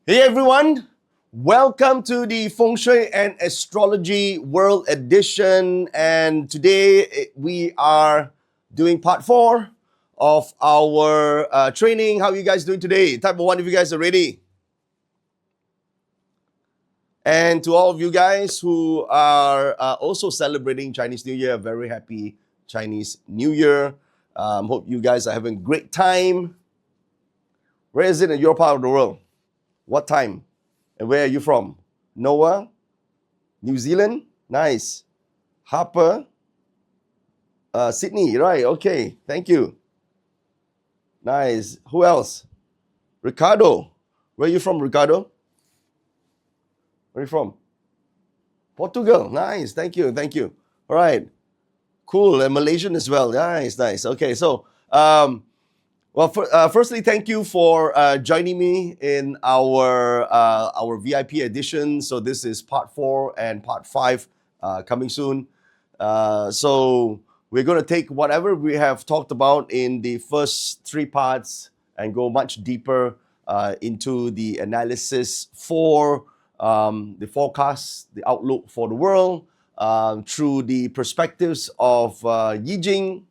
Hey everyone, welcome to the Feng Shui and Astrology World Edition. And today we are doing part 4 of our training. How are you guys doing today? Type of 1 if you guys are ready. And to all of you guys who are also celebrating Chinese New Year, a very happy Chinese New Year. Hope you guys are having a great time. Where is it in your part of the world? What time? And where are you from? Noah? New Zealand? Nice. Harper? Sydney, right, okay, thank you. Nice. Who else? Ricardo. Where are you from, Ricardo? Where are you from? Portugal. Nice, thank you. All right, cool. And Malaysian as well. Nice. Okay, so firstly, thank you for joining me in our VIP edition. So this is part 4 and part 5 coming soon. So we're going to take whatever we have talked about in the first 3 parts and go much deeper into the analysis for the forecast, the outlook for the world through the perspectives of Yi Jing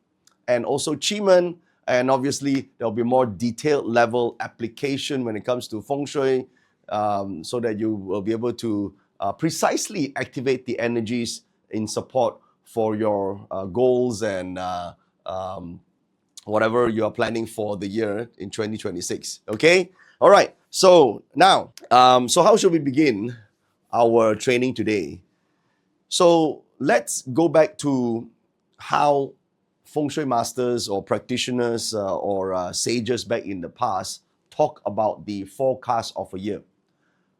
and also Qi. And obviously, there'll be more detailed level application when it comes to Feng Shui so that you will be able to precisely activate the energies in support for your goals and whatever you are planning for the year in 2026. Okay? All right. So now, so how should we begin our training today? So let's go back to how Feng Shui masters or practitioners or sages back in the past talk about the forecast of a year.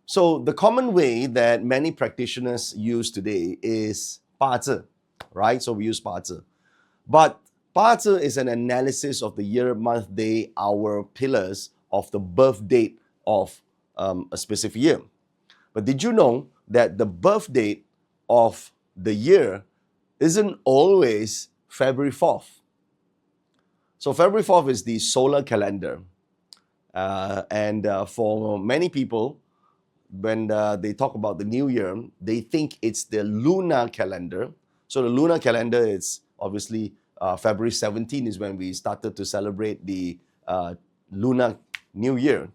So the common way that many practitioners use today is 八字, right? So we use 八字. But 八字 is an analysis of the year, month, day, hour, pillars of the birth date of a specific year. But did you know that the birth date of the year isn't always February 4th. So February 4th is the solar calendar. And for many people, when they talk about the new year, they think it's the lunar calendar. So the lunar calendar is obviously February 17 is when we started to celebrate the lunar new year.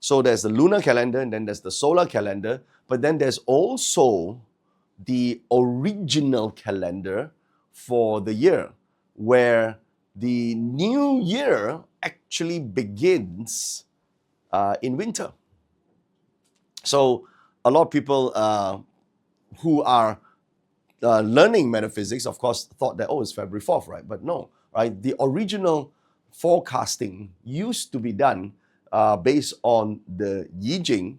So there's the lunar calendar and then there's the solar calendar. But then there's also the original calendar for the year, where the new year actually begins in winter. So a lot of people who are learning metaphysics, of course, thought that, it's February 4th, right? But no, right? The original forecasting used to be done based on the Yi Jing,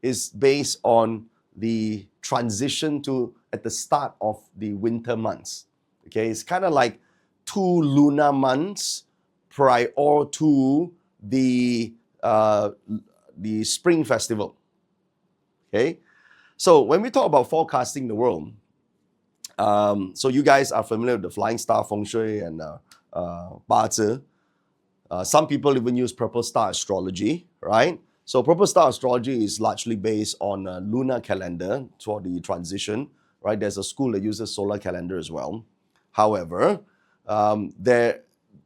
is based on the transition to at the start of the winter months. Okay, it's kind of like 2 lunar months prior to the spring festival. Okay, so when we talk about forecasting the world, so you guys are familiar with the flying star Feng Shui and 八字. Some people even use purple star astrology, right? So purple star astrology is largely based on a lunar calendar for the transition, right? There's a school that uses solar calendar as well. However,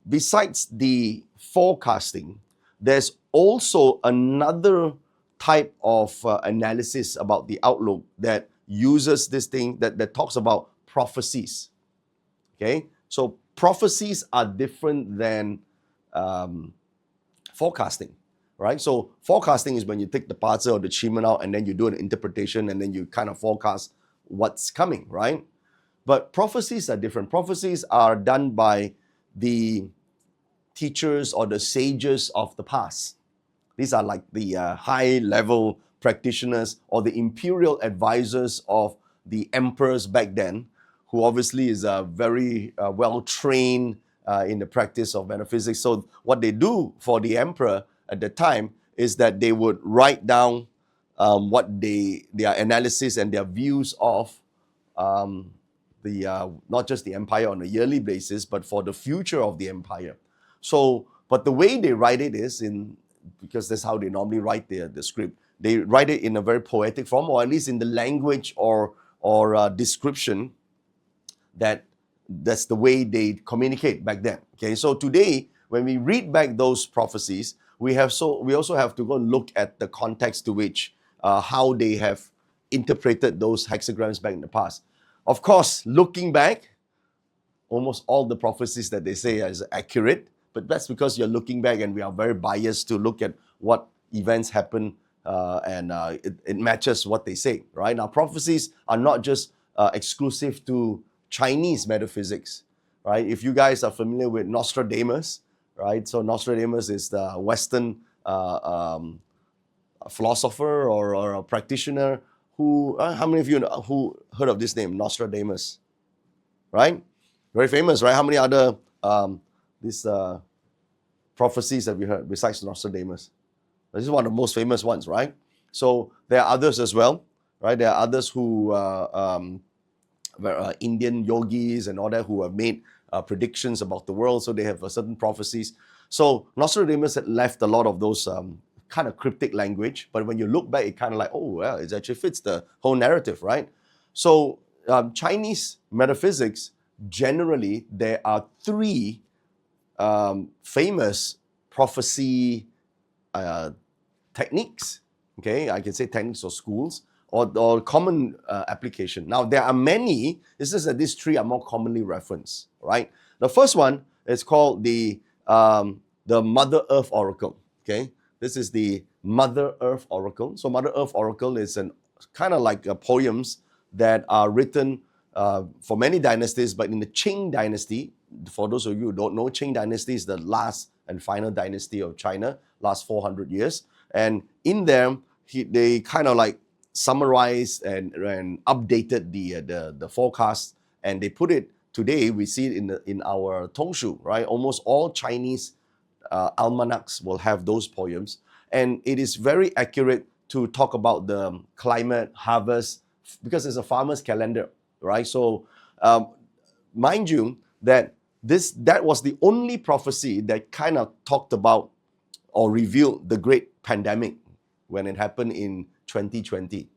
besides the forecasting, there's also another type of analysis about the outlook that uses this thing that talks about prophecies. Okay, so prophecies are different than forecasting, right? So forecasting is when you take the 八字 or the Qi out and then you do an interpretation and then you kind of forecast what's coming, right? But prophecies are different. Prophecies are done by the teachers or the sages of the past. These are like the high-level practitioners or the imperial advisors of the emperors back then, who obviously is very well-trained in the practice of metaphysics. So what they do for the emperor at the time is that they would write down what their analysis and their views of not just the empire on a yearly basis, but for the future of the empire. So, but the way they write it is in because that's how they normally write the script. They write it in a very poetic form, or at least in the language or description that's the way they communicate back then. Okay, so today when we read back those prophecies, we also have to go and look at the context to which how they have interpreted those hexagrams back in the past. Of course, looking back, almost all the prophecies that they say is accurate, but that's because you're looking back and we are very biased to look at what events happen and it matches what they say, right? Now, prophecies are not just exclusive to Chinese metaphysics, right? If you guys are familiar with Nostradamus, right? So Nostradamus is the Western philosopher or a practitioner who, how many of you know, who heard of this name, Nostradamus, right? Very famous, right? How many other these prophecies have you heard besides Nostradamus? This is one of the most famous ones, right? So there are others as well, right? There are others who Indian yogis and all that who have made predictions about the world, so they have certain prophecies. So Nostradamus had left a lot of those kind of cryptic language, but when you look back, it kind of like, oh, well, it actually fits the whole narrative, right? So Chinese metaphysics, generally, there are three famous prophecy techniques. Okay, I can say techniques or schools or common application. Now, there are many. It's just that these three are more commonly referenced, right? The first one is called the Mother Earth Oracle. Okay, this is the Mother Earth Oracle. So, Mother Earth Oracle is an kind of like poems that are written for many dynasties, but in the Qing dynasty, for those of you who don't know, Qing dynasty is the last and final dynasty of China, last 400 years. And in them, they kind of like summarized and updated the forecast, and they put it today. We see it in our Tongshu, right? Almost all Chinese almanacs will have those poems, and it is very accurate to talk about the climate, harvest, because it's a farmer's calendar, right? So, mind you that that was the only prophecy that kind of talked about or revealed the great pandemic when it happened in 2020.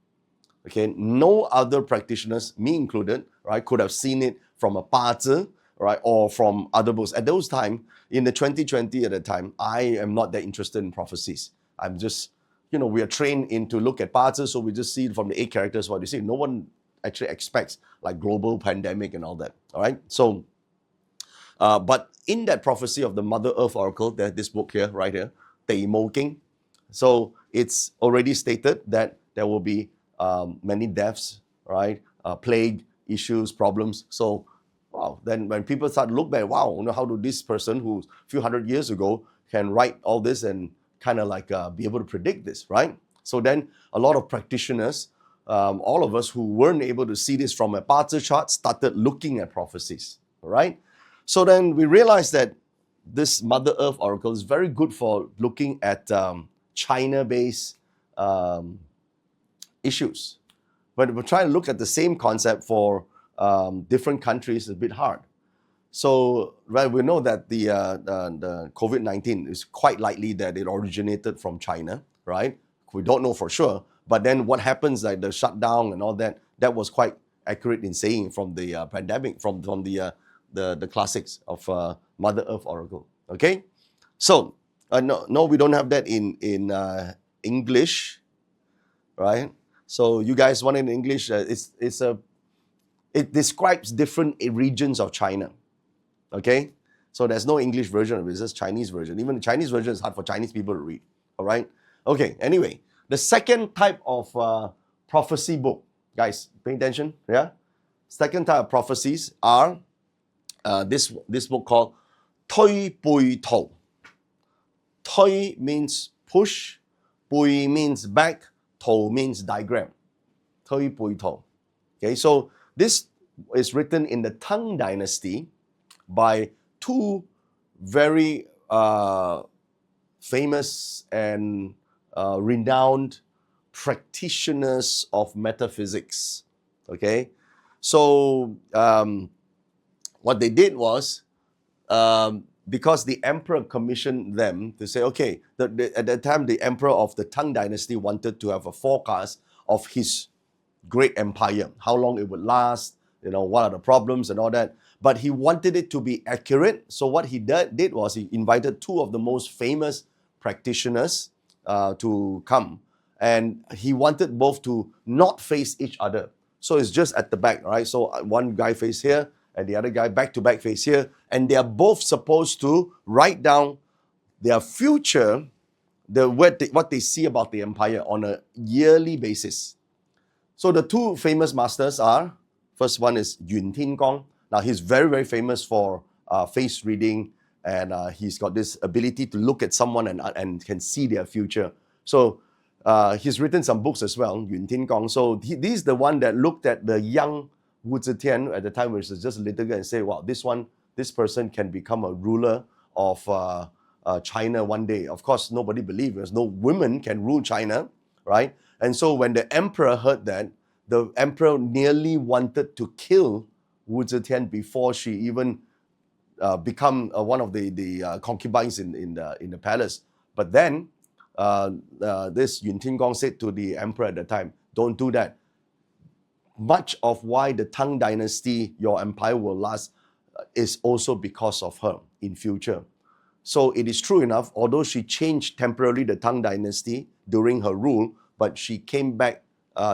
Okay, no other practitioners, me included, right, could have seen it from a 八字, right, or from other books. At those time, in the 2020 at the time, I am not that interested in prophecies. I'm just, we are trained in to look at 八字, so we just see from the 8 characters what you see. No one actually expects like global pandemic and all that. All right, so but in that prophecy of the Mother Earth Oracle, there's this book here, right here, Tei Mo King. So it's already stated that there will be many deaths, right? Plague, issues, problems. So, wow, then when people start to look back, wow, how do this person who a few hundred years ago can write all this and kind of like be able to predict this, right? So then a lot of practitioners, all of us who weren't able to see this from a 八字 chart, started looking at prophecies, right? So then we realized that this Mother Earth Oracle is very good for looking at China-based issues. But we're trying to look at the same concept for different countries is a bit hard. So, right, we know that the COVID-19 is quite likely that it originated from China, right? We don't know for sure. But then what happens, like the shutdown and all that, that was quite accurate in saying from the pandemic, from the classics of Mother Earth Oracle. Okay? So, no, we don't have that in English, right? So you guys want it in English? It describes different regions of China. Okay, so there's no English version of it. It's just Chinese version. Even the Chinese version is hard for Chinese people to read. All right. Okay. Anyway, the second type of prophecy book, guys, pay attention. Yeah. Second type of prophecies are this book called Toi Bui To. Toi means push, Bui means back, To means diagram. Toi Bui To. Okay, so this is written in the Tang Dynasty by two very famous and renowned practitioners of metaphysics. Okay, so what they did was because the emperor commissioned them to say, okay, at that time, the emperor of the Tang dynasty wanted to have a forecast of his great empire, how long it would last, what are the problems and all that. But he wanted it to be accurate. So what he did was he invited two of the most famous practitioners to come. And he wanted both to not face each other. So it's just at the back, right? So one guy face here and the other guy back to back face here. And they are both supposed to write down their future, what they see about the empire on a yearly basis. So the two famous masters are, first one is Yun Tin Gong. Now he's very, very famous for face reading, and he's got this ability to look at someone and can see their future. So he's written some books as well, Yun Tin Gong. So he's the one that looked at the young Wu Zetian at the time, which was just a little girl, and say, wow, this person can become a ruler of China one day. Of course, nobody believed. There's no women can rule China, right? And so when the emperor heard that, the emperor nearly wanted to kill Wu Zetian before she even become one of the concubines in the palace. But then this Yun Tin Gong said to the emperor at the time, don't do that. Much of why the Tang dynasty, your empire will last, is also because of her in future. So it is true enough, although she changed temporarily the Tang dynasty during her rule, but she came back,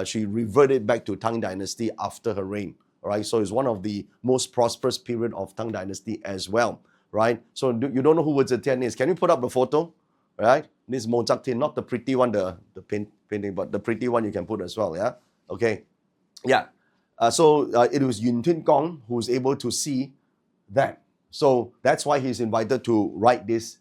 she reverted back to Tang dynasty after her reign, right? So it's one of the most prosperous period of Tang dynasty as well, right? So you don't know who Wu Zetian is. Can you put up the photo, right? This is Mo Zak Tin, not the pretty one, the painting, but the pretty one you can put as well, yeah? Okay, yeah. So it was Yun Tin Gong who was able to see that. So that's why he's invited to write this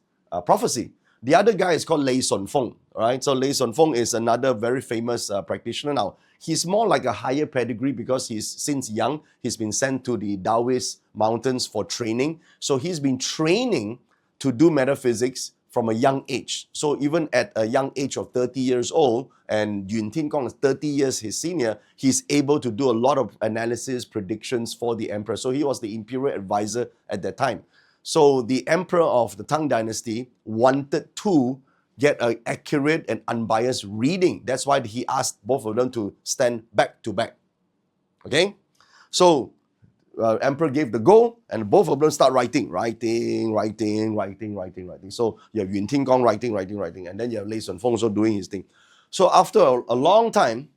prophecy. The other guy is called Lei Sun Feng, right? So Lei Sun Feng is another very famous practitioner now. He's more like a higher pedigree because since young, he's been sent to the Taoist mountains for training. So he's been training to do metaphysics from a young age. So even at a young age of 30 years old, and Yun Tin Gong is 30 years his senior, he's able to do a lot of analysis, predictions for the emperor. So he was the imperial advisor at that time. So the emperor of the Tang dynasty wanted to get an accurate and unbiased reading. That's why he asked both of them to stand back to back. Okay? So emperor gave the go, and both of them start writing. So you have Yun Tin Gong writing, and then you have Lei Sun Feng also doing his thing. So after a long time,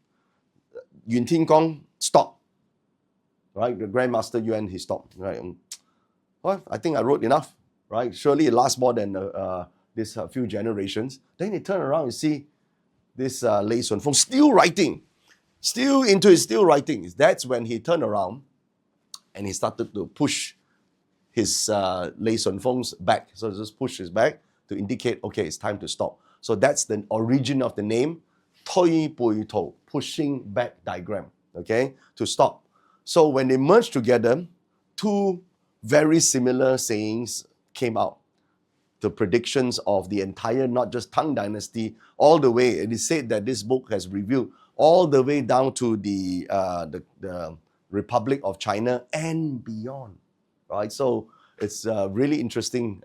Yun Tin Gong stopped. Right? The Grandmaster Yuan, he stopped. Right? Well, I think I wrote enough, right? Surely it lasts more than this few generations. Then he turned around and see this Lei Sun Feng still writing, still writing. That's when he turned around and he started to push his Lei Sun Feng's back. So just push his back to indicate, okay, it's time to stop. So that's the origin of the name, Toi Pui To, pushing back diagram, okay, to stop. So when they merged together, two very similar sayings came out. The predictions of the entire, not just Tang dynasty, all the way. It is said that this book has revealed all the way down to the Republic of China and beyond, right? So it's a really interesting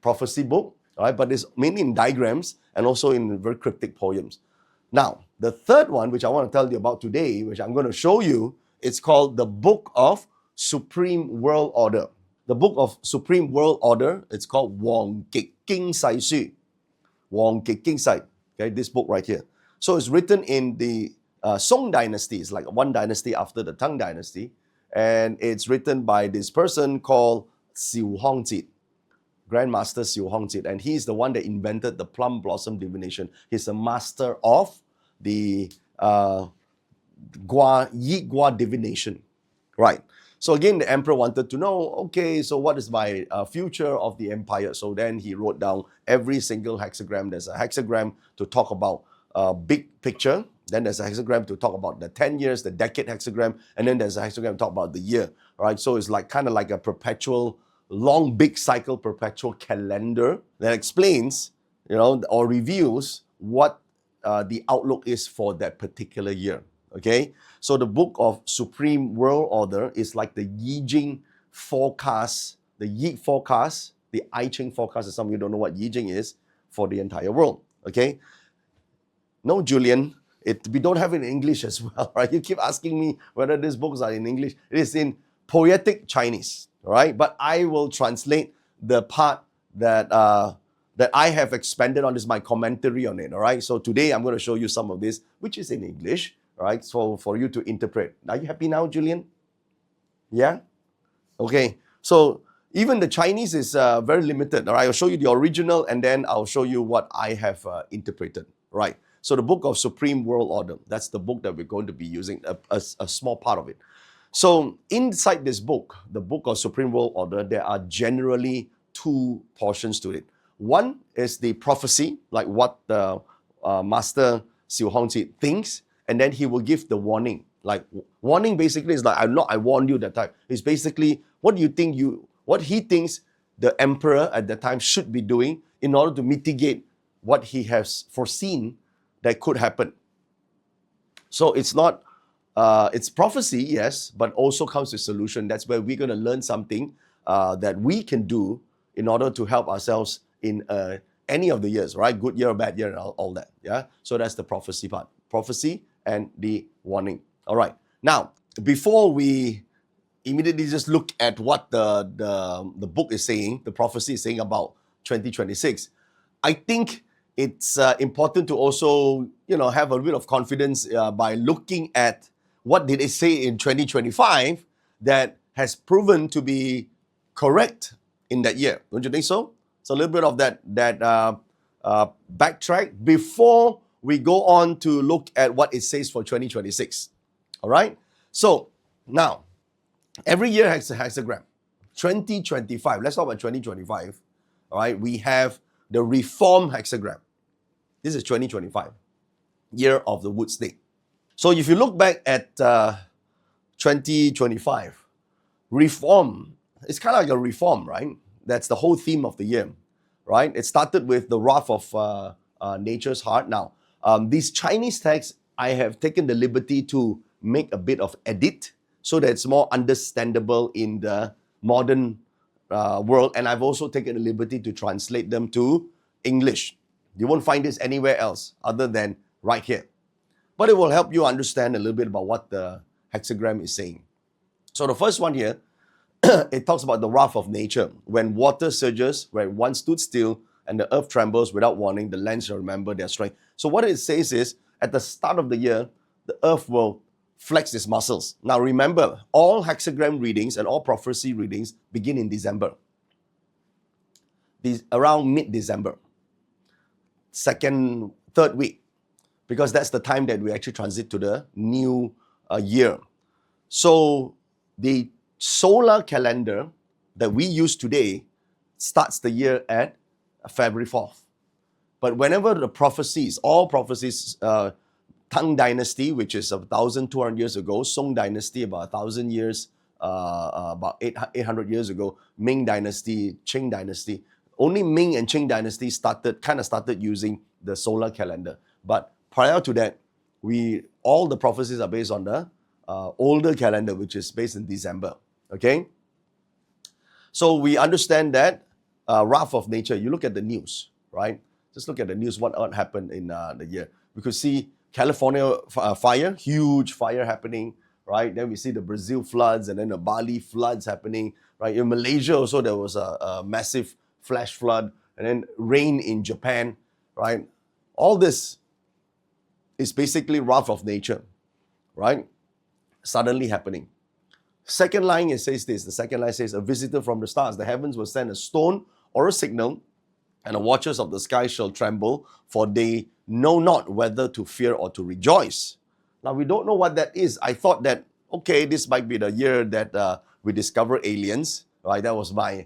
prophecy book, right? But it's mainly in diagrams and also in very cryptic poems. Now, the third one, which I want to tell you about today, which I'm going to show you, it's called the Book of Supreme World Order. The Book of Supreme World Order, it's called Wang Kik King Sai Xu. Wang Kik King Sai. Okay, this book right here. So it's written in the Song dynasty. It's like one dynasty after the Tang dynasty. And it's written by this person called Xiu Hongzhi, Grandmaster Xiu Hongzhi. And he's the one that invented the plum blossom divination. He's a master of the Yi Gua divination. Right. So again, the emperor wanted to know, okay, so what is my future of the empire? So then he wrote down every single hexagram. There's a hexagram to talk about big picture. Then there's a hexagram to talk about the 10 years, the decade hexagram. And then there's a hexagram to talk about the year. Right. So it's like kind of like a perpetual, long, big cycle, perpetual calendar that explains, or reveals what the outlook is for that particular year. Okay, so the Book of Supreme World Order is like the Yi Jing forecast the Yi forecast, the I Ching forecast, as some of you don't know what Yi Ching is, for the entire world. Okay? No, Julian, we don't have it in English as well, right? You keep asking me whether these books are in English. It is in poetic Chinese, right? But I will translate the part that that I have expanded on. This is my commentary on it, all right? So today I'm going to show you some of this, which is in English, all right? So for you to interpret. Are you happy now, Julian? Yeah? Okay. So even the Chinese is very limited, all right? I'll show you the original and then I'll show you what I have interpreted, right? So the Book of Supreme World Order, that's the book that we're going to be using, a small part of it. So inside this book, the Book of Supreme World Order, there are generally two portions to it. One is the prophecy, like what the Master Siu Hongqi thinks, and then he will give the warning. Like warning basically is like, I warned you that time. It's basically what he thinks the emperor at that time should be doing in order to mitigate what he has foreseen that could happen. So it's not, it's prophecy, yes, but also comes with solution. That's where we're going to learn something that we can do in order to help ourselves in any of the years, right? Good year or bad year and all that, yeah? So that's the prophecy part. Prophecy and the warning. All right. Now, before we immediately just look at what the book is saying, the prophecy is saying about 2026, I think it's important to also, have a bit of confidence by looking at what did it say in 2025 that has proven to be correct in that year. Don't you think so? So a little bit of that backtrack before we go on to look at what it says for 2026. All right? So now, every year has a hexagram. 2025, let's talk about 2025. All right, we have the reform hexagram. This is 2025, year of the wood snake. So if you look back at 2025, reform, it's kind of like a reform, right? That's the whole theme of the year, right? It started with the wrath of nature's heart. Now, these Chinese texts, I have taken the liberty to make a bit of edit so that it's more understandable in the modern world. And I've also taken the liberty to translate them to English. You won't find this anywhere else other than right here. But it will help you understand a little bit about what the hexagram is saying. So the first one here, it talks about the wrath of nature. When water surges, where one stood still and the earth trembles without warning, the land shall remember their strength. So what it says is, at the start of the year, the earth will flex its muscles. Now remember, all hexagram readings and all prophecy readings begin in December. Around mid-December. Third week. Because that's the time that we actually transit to the new year. So the solar calendar that we use today starts the year at February 4th. But whenever the prophecies, all prophecies, Tang Dynasty, which is 1,200 years ago, Song Dynasty, about 1,000 years, about 800 years ago, Ming Dynasty, Qing Dynasty. Only Ming and Qing Dynasty started using the solar calendar. But prior to that, all the prophecies are based on the older calendar, which is based in December. Okay? So we understand that wrath of nature. You look at the news, right? Just look at the news, what happened in the year. We could see California fire, huge fire happening, right? Then we see the Brazil floods and then the Bali floods happening, right? In Malaysia also there was a massive flash flood and then rain in Japan, right? All this is basically wrath of nature, right? Suddenly happening. Second line, it says this. The second line says, a visitor from the stars. The heavens will send a stone or a signal, and the watchers of the sky shall tremble, for they know not whether to fear or to rejoice. Now, we don't know what that is. I thought that, okay, this might be the year that we discover aliens, right? That was my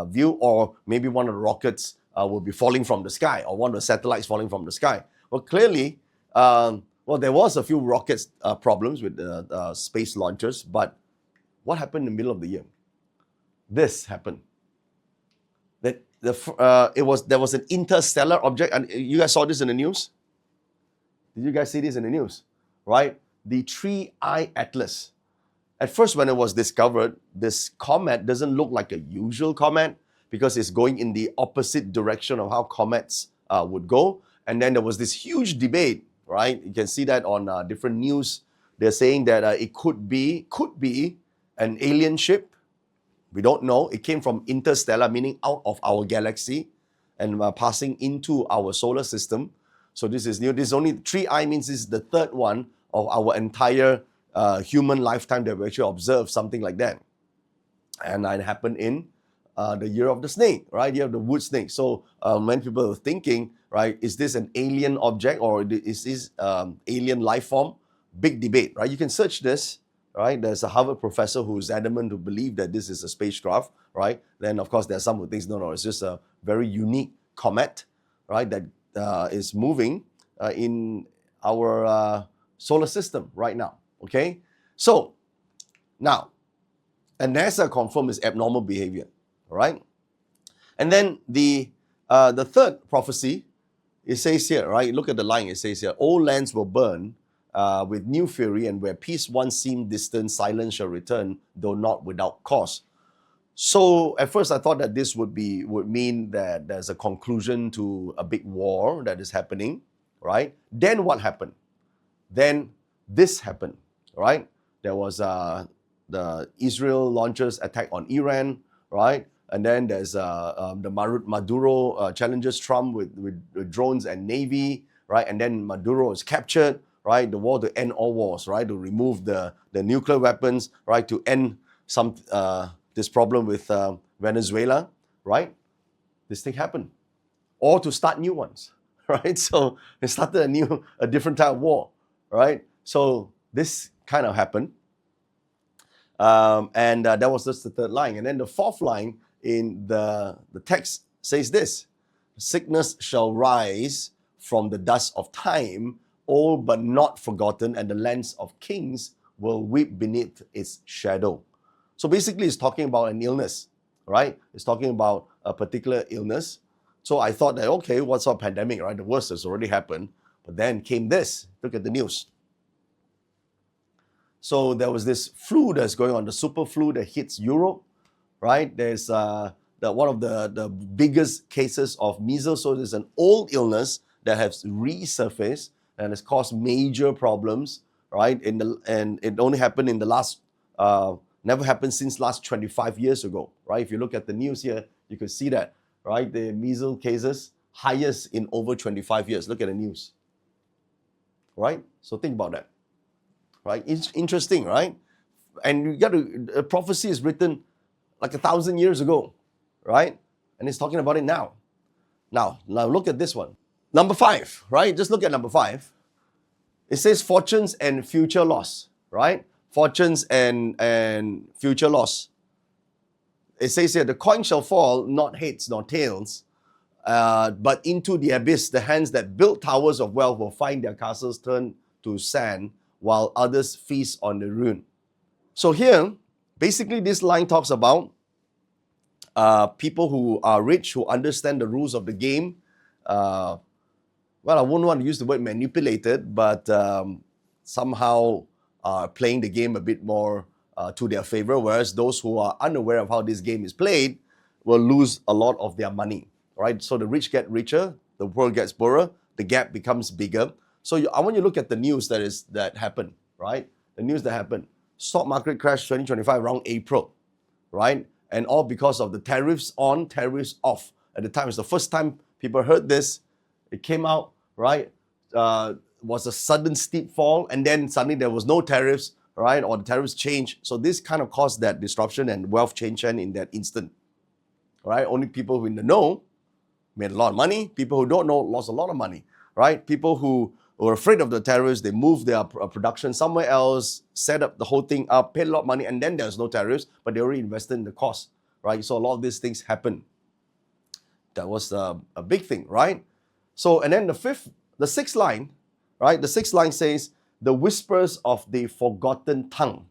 view. Or maybe one of the rockets will be falling from the sky, or one of the satellites falling from the sky. Well, clearly, there was a few rockets problems with space launchers, but what happened in the middle of the year? This happened. There was an interstellar object, and you guys saw this in the news? Did you guys see this in the news? Right? The 3-eye atlas. At first, when it was discovered, this comet doesn't look like a usual comet because it's going in the opposite direction of how comets would go. And then there was this huge debate, right? You can see that on different news. They're saying that it could be an alien ship. We don't know. It came from interstellar, meaning out of our galaxy, and passing into our solar system. So this is new. This is only 3I, means this is the third one of our entire human lifetime that we actually observe something like that. And it happened in the year of the snake, right? Year of the wood snake. So when people are thinking, right, is this an alien object or is this alien life form? Big debate, right? You can search this, right? There's a Harvard professor who's adamant to believe that this is a spacecraft, right? Then of course there are some who think no, it's just a very unique comet, right? That is moving in our solar system right now. Okay, so now, and NASA confirmed is abnormal behavior, all right? And then the third prophecy, it says here, right? Look at the line. It says here, old lands will burn with new fury, and where peace once seemed distant, silence shall return, though not without cause. So at first I thought that this would mean that there's a conclusion to a big war that is happening, right? Then what happened? Then this happened, right? There was the Israel launches attack on Iran, right? And then there's the Maduro challenges Trump with drones and navy, right? And then Maduro is captured, right? The war to end all wars, right? To remove the nuclear weapons, right? To end some this problem with Venezuela, right? This thing happened, or to start new ones, right? So it started a different type of war, right? So this kind of happened. And that was just the third line. And then the fourth line in the text says this: sickness shall rise from the dust of time, old but not forgotten, and the lands of kings will weep beneath its shadow. So basically it's talking about an illness, right? It's talking about a particular illness. So I thought that, okay, what's our pandemic, right? The worst has already happened. But then came this. Look at the news. So there was this flu that's going on, the super flu that hits Europe, right? There's one of the biggest cases of measles. So there's an old illness that has resurfaced and has caused major problems, right? And it only happened in the last, never happened since last 25 years ago, right? If you look at the news here, you can see that, right? The measles cases, highest in over 25 years. Look at the news, right? So think about that. Right? It's interesting, right? And you got to, a prophecy is written like 1,000 years ago, right? And it's talking about it now. Now look at this one. Number 5, right? Just look at number 5. It says fortunes and future loss, right? Fortunes and future loss. It says here, the coin shall fall, not heads nor tails, but into the abyss. The hands that built towers of wealth will find their castles turned to sand, while others feast on the ruin. So here, basically this line talks about people who are rich, who understand the rules of the game. Well, I wouldn't want to use the word manipulated, but somehow playing the game a bit more to their favor, whereas those who are unaware of how this game is played will lose a lot of their money, right? So the rich get richer, the poor gets poorer, the gap becomes bigger. So I want you to look at the news that happened, right? The news that happened. Stock market crash 2025 around April, right? And all because of the tariffs on, tariffs off. At the time, it's the first time people heard this. It came out, right? Was a sudden steep fall, and then suddenly there was no tariffs, right? Or the tariffs changed. So this kind of caused that disruption and wealth change in that instant, right? Only people who in the know made a lot of money. People who don't know lost a lot of money, right? People who were afraid of the tariffs, they moved their production somewhere else, set up the whole thing up, paid a lot of money, and then there's no tariffs, but they already invested in the cost, right? So a lot of these things happen. That was a big thing, right? So, and then the sixth line, right? The sixth line says, the whispers of the forgotten tongue.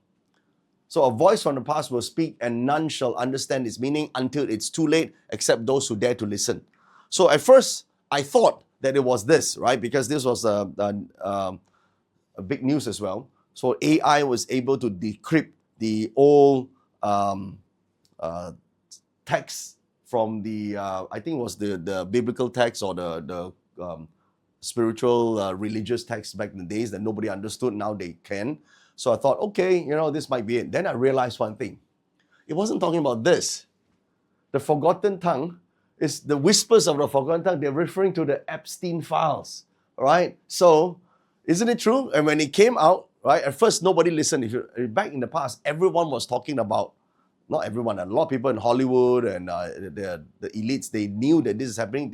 So a voice from the past will speak, and none shall understand its meaning until it's too late, except those who dare to listen. So at first, I thought that it was this, right? Because this was a big news as well. So AI was able to decrypt the old text from the I think it was the biblical text or the spiritual religious text back in the days that nobody understood. Now they can. So I thought, okay, this might be it. Then I realized one thing. It wasn't talking about this. The forgotten tongue is the whispers of the forgotten tongue. They're referring to the Epstein files, right? So, isn't it true? And when it came out, right, at first nobody listened. Back in the past, everyone was talking about, not everyone, a lot of people in Hollywood and the elites, they knew that this is happening.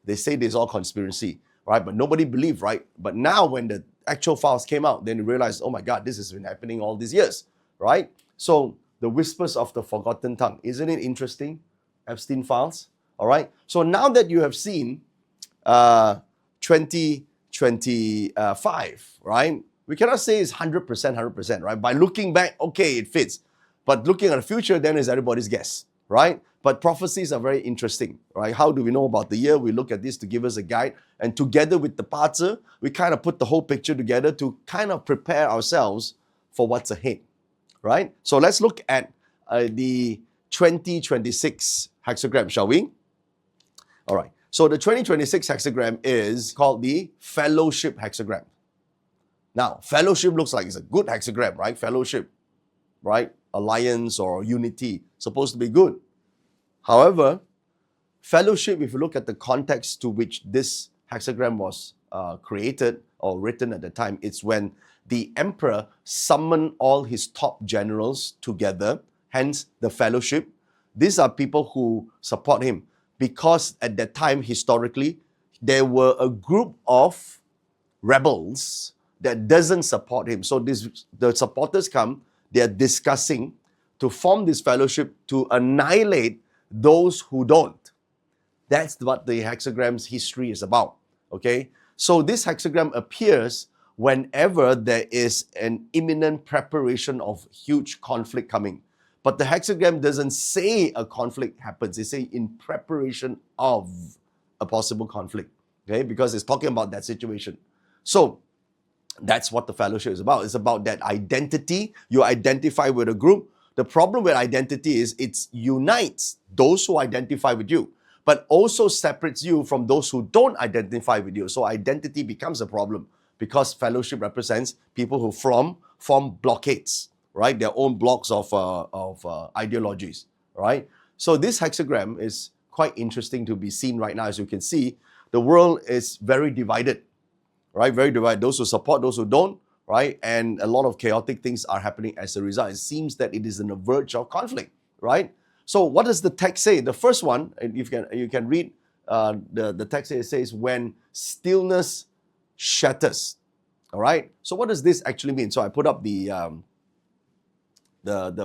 They say this is all conspiracy, right? But nobody believed, right? But now when the actual files came out, then you realize, oh my God, this has been happening all these years, right? So, the whispers of the forgotten tongue. Isn't it interesting? Epstein files. All right. So now that you have seen 2025, right? We cannot say it's 100%, right? By looking back, okay, it fits. But looking at the future, then is everybody's guess, right? But prophecies are very interesting, right? How do we know about the year? We look at this to give us a guide. And together with the parts, we kind of put the whole picture together to kind of prepare ourselves for what's ahead, right? So let's look at the 2026 hexagram, shall we? All right. So the 2026 hexagram is called the fellowship hexagram. Now, fellowship looks like it's a good hexagram, right? Fellowship, right? Alliance or unity, supposed to be good. However, fellowship, if you look at the context to which this hexagram was created or written at the time, it's when the emperor summoned all his top generals together, hence the fellowship. These are people who support him because at that time, historically, there were a group of rebels that doesn't support him. So the supporters come, they're discussing to form this fellowship to annihilate those who don't. That's what the hexagram's history is about, okay? So this hexagram appears whenever there is an imminent preparation of huge conflict coming. But the hexagram doesn't say a conflict happens. It says in preparation of a possible conflict, okay? Because it's talking about that situation. So that's what the fellowship is about. It's about that identity. You identify with a group. The problem with identity is it unites those who identify with you, but also separates you from those who don't identify with you. So identity becomes a problem because fellowship represents people who form blockades, right? Their own blocks of ideologies, right? So this hexagram is quite interesting to be seen right now. As you can see, the world is very divided, right? Very divided. Those who support, those who don't, right? And a lot of chaotic things are happening as a result. It seems that it is on the verge of conflict, right? So what does the text say? The first one, you can read the text. It says, when stillness shatters, all right? So what does this actually mean? So I put up the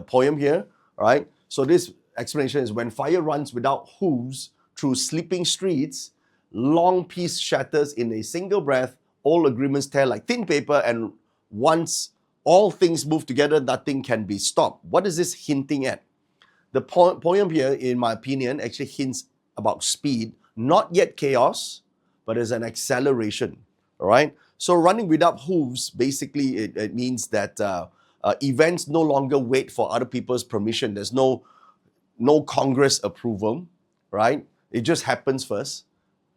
poem here, all right? So this explanation is, when fire runs without hooves through sleeping streets, long peace shatters in a single breath, all agreements tear like thin paper, and once all things move together, nothing can be stopped. What is this hinting at? The poem here, in my opinion, actually hints about speed, not yet chaos, but as an acceleration, all right? So running without hooves, basically it means that events no longer wait for other people's permission. There's no Congress approval, right? It just happens first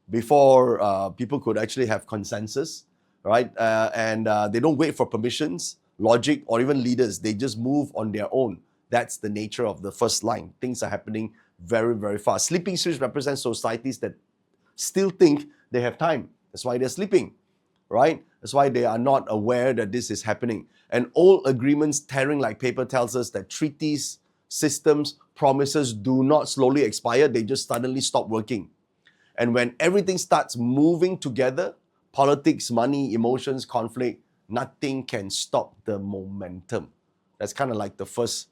before people could actually have consensus, right? And they don't wait for permissions, logic, or even leaders. They just move on their own. That's the nature of the first line. Things are happening very, very fast. Sleeping streets represent societies that still think they have time. That's why they're sleeping, right? That's why they are not aware that this is happening. And old agreements tearing like paper tells us that treaties, systems, promises do not slowly expire. They just suddenly stop working. And when everything starts moving together, politics, money, emotions, conflict, nothing can stop the momentum. That's kind of like the first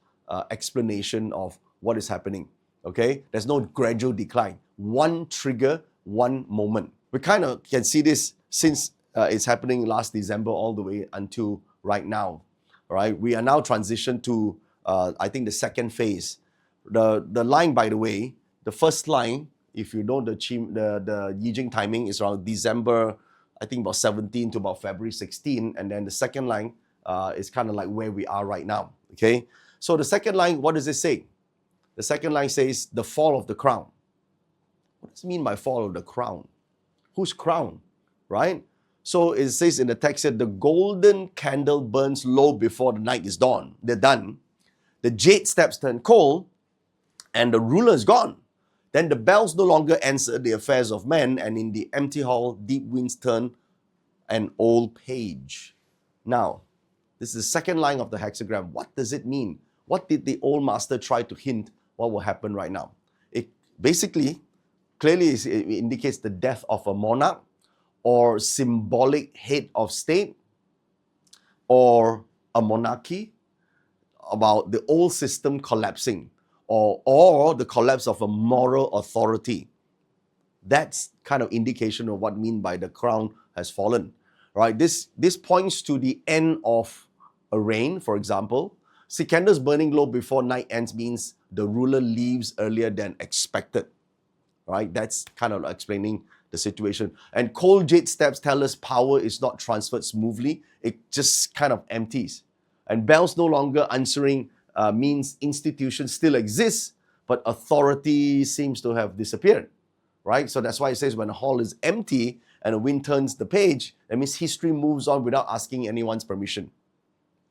explanation of what is happening, okay? There's no gradual decline. One trigger, one moment. We kind of can see this since it's happening last December all the way until right now, all right? We are now transitioned to, I think, the second phase. The line, by the way, the first line, if you know the Yijing timing, is around December, I think about 17 to about February 16. And then the second line is kind of like where we are right now, okay? So the second line, what does it say? The second line says the fall of the crown. What does it mean by fall of the crown? Whose crown, right? So it says in the text here, the golden candle burns low before the night is dawn. They're done. The jade steps turn cold, and the ruler is gone. Then the bells no longer answer the affairs of men, and in the empty hall, deep winds turn an old page. Now, this is the second line of the hexagram. What does it mean? What did the old master try to hint what will happen right now? It basically, clearly it indicates the death of a monarch, or symbolic head of state, or a monarchy, about the old system collapsing, or the collapse of a moral authority. That's kind of indication of what I mean by the crown has fallen, right? This points to the end of a reign, for example. See, candles burning low before night ends means the ruler leaves earlier than expected, right? That's kind of explaining the situation. And cold jade steps tell us power is not transferred smoothly. It just kind of empties. And bells no longer answering means institutions still exist, but authority seems to have disappeared, right? So that's why it says when a hall is empty and a wind turns the page, that means history moves on without asking anyone's permission.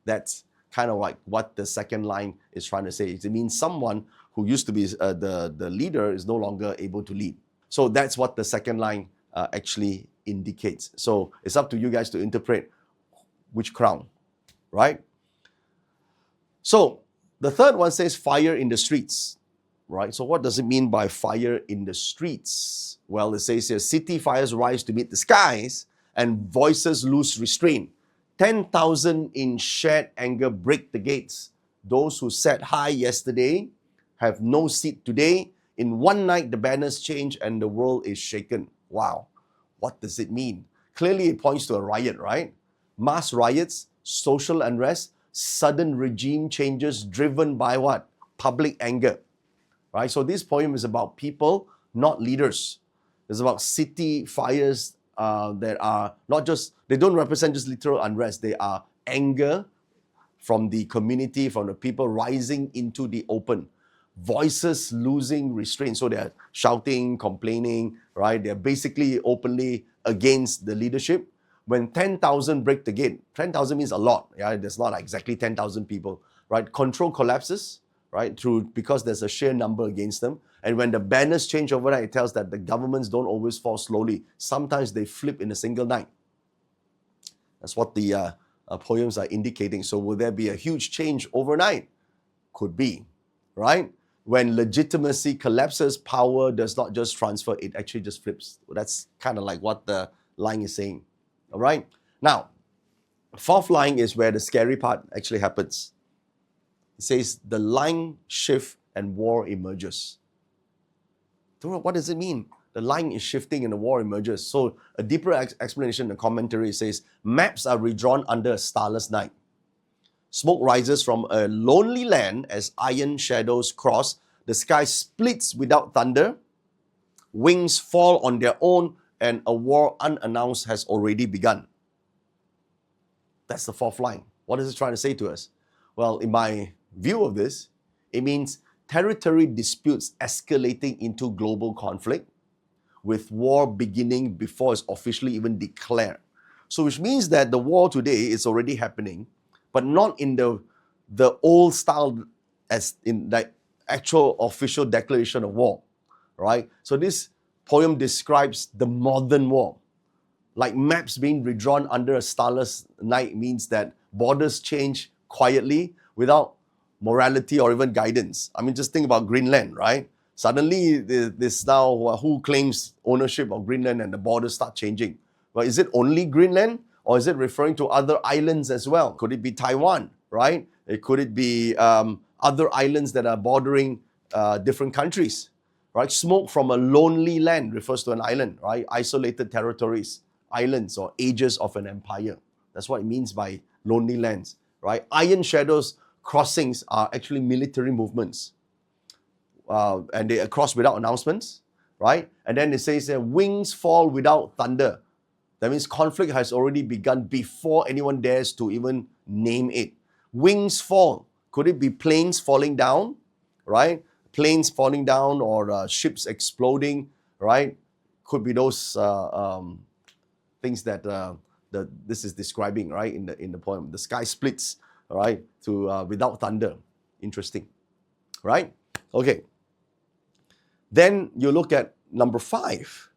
That's kind of like what the second line is trying to say. It means someone who used to be the leader is no longer able to lead. So that's what the second line actually indicates. So it's up to you guys to interpret which crown, right? So the third one says fire in the streets, right? So what does it mean by fire in the streets? Well, it says here, city fires rise to meet the skies and voices lose restraint. 10,000 in shared anger break the gates. Those who sat high yesterday have no seat today. In one night, the banners change and the world is shaken. Wow. What does it mean? Clearly, it points to a riot, right? Mass riots, social unrest, sudden regime changes driven by what? Public anger, right? So this poem is about people, not leaders. It's about city fires that are not just, they don't represent just literal unrest. They are anger from the community, from the people rising into the open. Voices losing restraint. So they're shouting, complaining, right? They're basically openly against the leadership. When 10,000 break the gate, 10,000 means a lot. Yeah, there's not exactly 10,000 people, right? Control collapses, right? Because there's a sheer number against them. And when the banners change overnight, it tells that the governments don't always fall slowly. Sometimes they flip in a single night. That's what the poems are indicating. So will there be a huge change overnight? Could be, right? When legitimacy collapses, power does not just transfer, it actually just flips. That's kind of like what the line is saying. All right? Now, fourth line is where the scary part actually happens. It says, the line shift and war emerges. What does it mean? The line is shifting and the war emerges. So a deeper explanation in the commentary says, maps are redrawn under a starless night. Smoke rises from a lonely land as iron shadows cross. The sky splits without thunder. Wings fall on their own, and a war unannounced has already begun. That's the fourth line. What is it trying to say to us? Well, in my view of this, it means territory disputes escalating into global conflict, with war beginning before it's officially even declared. So which means that the war today is already happening, but not in the old style as in the actual official declaration of war, right? So this poem describes the modern war. Like maps being redrawn under a starless night means that borders change quietly without morality or even guidance. I mean, just think about Greenland, right? Suddenly, this now who claims ownership of Greenland and the borders start changing. Well, is it only Greenland or is it referring to other islands as well? Could it be Taiwan, right? Could it be other islands that are bordering different countries, right? Smoke from a lonely land refers to an island, right? Isolated territories, islands or ages of an empire. That's what it means by lonely lands, right? Iron shadows crossings are actually military movements. And they cross without announcements, right? And then it says that wings fall without thunder. That means conflict has already begun before anyone dares to even name it. Wings fall. Could it be planes falling down, right? Planes falling down or ships exploding, right? Could be those things that this is describing, right, in the poem. The sky splits, right, to without thunder. Interesting, right? Okay. Then you look at number 5,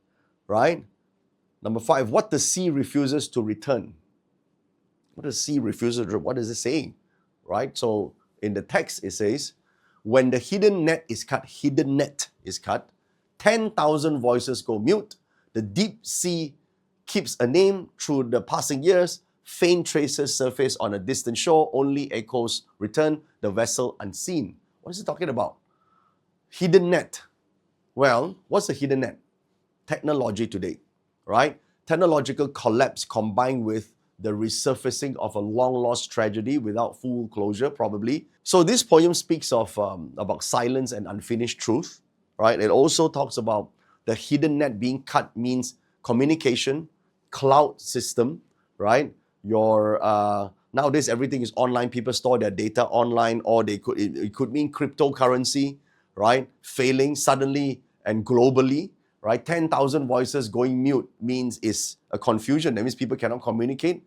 right? Number 5, what the sea refuses to return. What does sea refuses to, what is it saying? Right? So in the text it says, when the hidden net is cut, 10,000 voices go mute. The deep sea keeps a name through the passing years. Faint traces surface on a distant shore. Only echoes return, the vessel unseen. What is it talking about? Hidden net. Well, what's a hidden net? Technology today, right? Technological collapse combined with the resurfacing of a long-lost tragedy without full closure, probably. So this poem speaks of about silence and unfinished truth, right? It also talks about the hidden net being cut means communication, cloud system, right? Your nowadays everything is online. People store their data online, or it could mean cryptocurrency, right? Failing suddenly and globally, right? 10,000 voices going mute means is a confusion. That means people cannot communicate.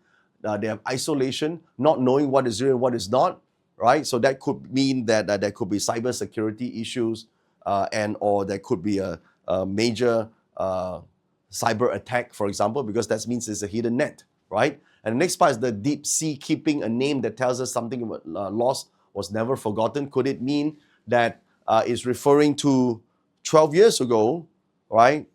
They have isolation, not knowing what is real and what is not, right? So that could mean that there could be cyber security issues, or there could be a major cyber attack, for example, because that means it's a hidden net, right? And the next part is the deep sea keeping a name that tells us something lost was never forgotten. Could it mean that it's referring to 12 years ago, right?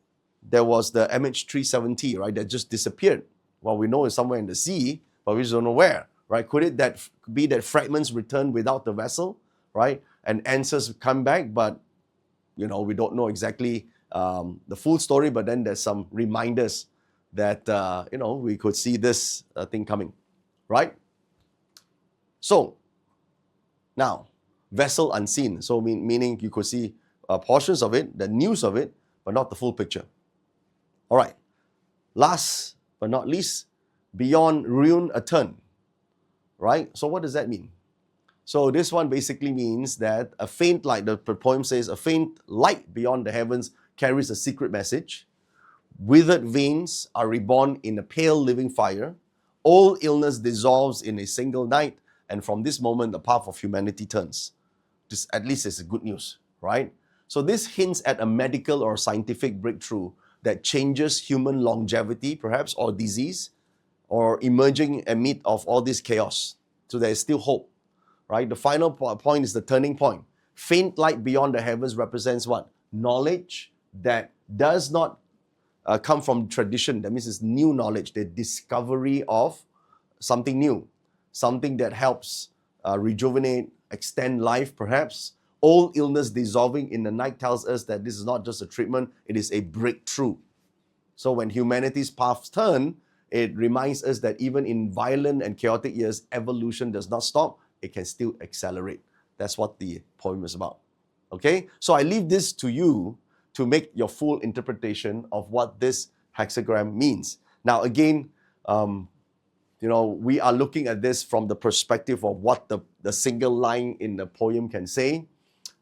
There was the MH370, right, that just disappeared. Well, we know it's somewhere in the sea, but we just don't know where, right? Could it be that fragments return without the vessel, right? And answers come back, but we don't know exactly the full story. But then there's some reminders that we could see this thing coming, right? So now, vessel unseen. So meaning you could see portions of it, the news of it, but not the full picture. All right. Last but not least, beyond ruin a turn, right? So what does that mean? So this one basically means that a faint light, the poem says, a faint light beyond the heavens carries a secret message. Withered veins are reborn in a pale living fire. All illness dissolves in a single night. And from this moment, the path of humanity turns. This at least is good news, right? So this hints at a medical or scientific breakthrough that changes human longevity, perhaps, or disease, or emerging amid of all this chaos. So there is still hope, right? The final point is the turning point. Faint light beyond the heavens represents what? Knowledge that does not come from tradition. That means it's new knowledge, the discovery of something new, something that helps rejuvenate, extend life, perhaps. All illness dissolving in the night tells us that this is not just a treatment, it is a breakthrough. So when humanity's paths turn, it reminds us that even in violent and chaotic years, evolution does not stop, it can still accelerate. That's what the poem is about. Okay? So I leave this to you to make your full interpretation of what this hexagram means. Now again, we are looking at this from the perspective of what the single line in the poem can say.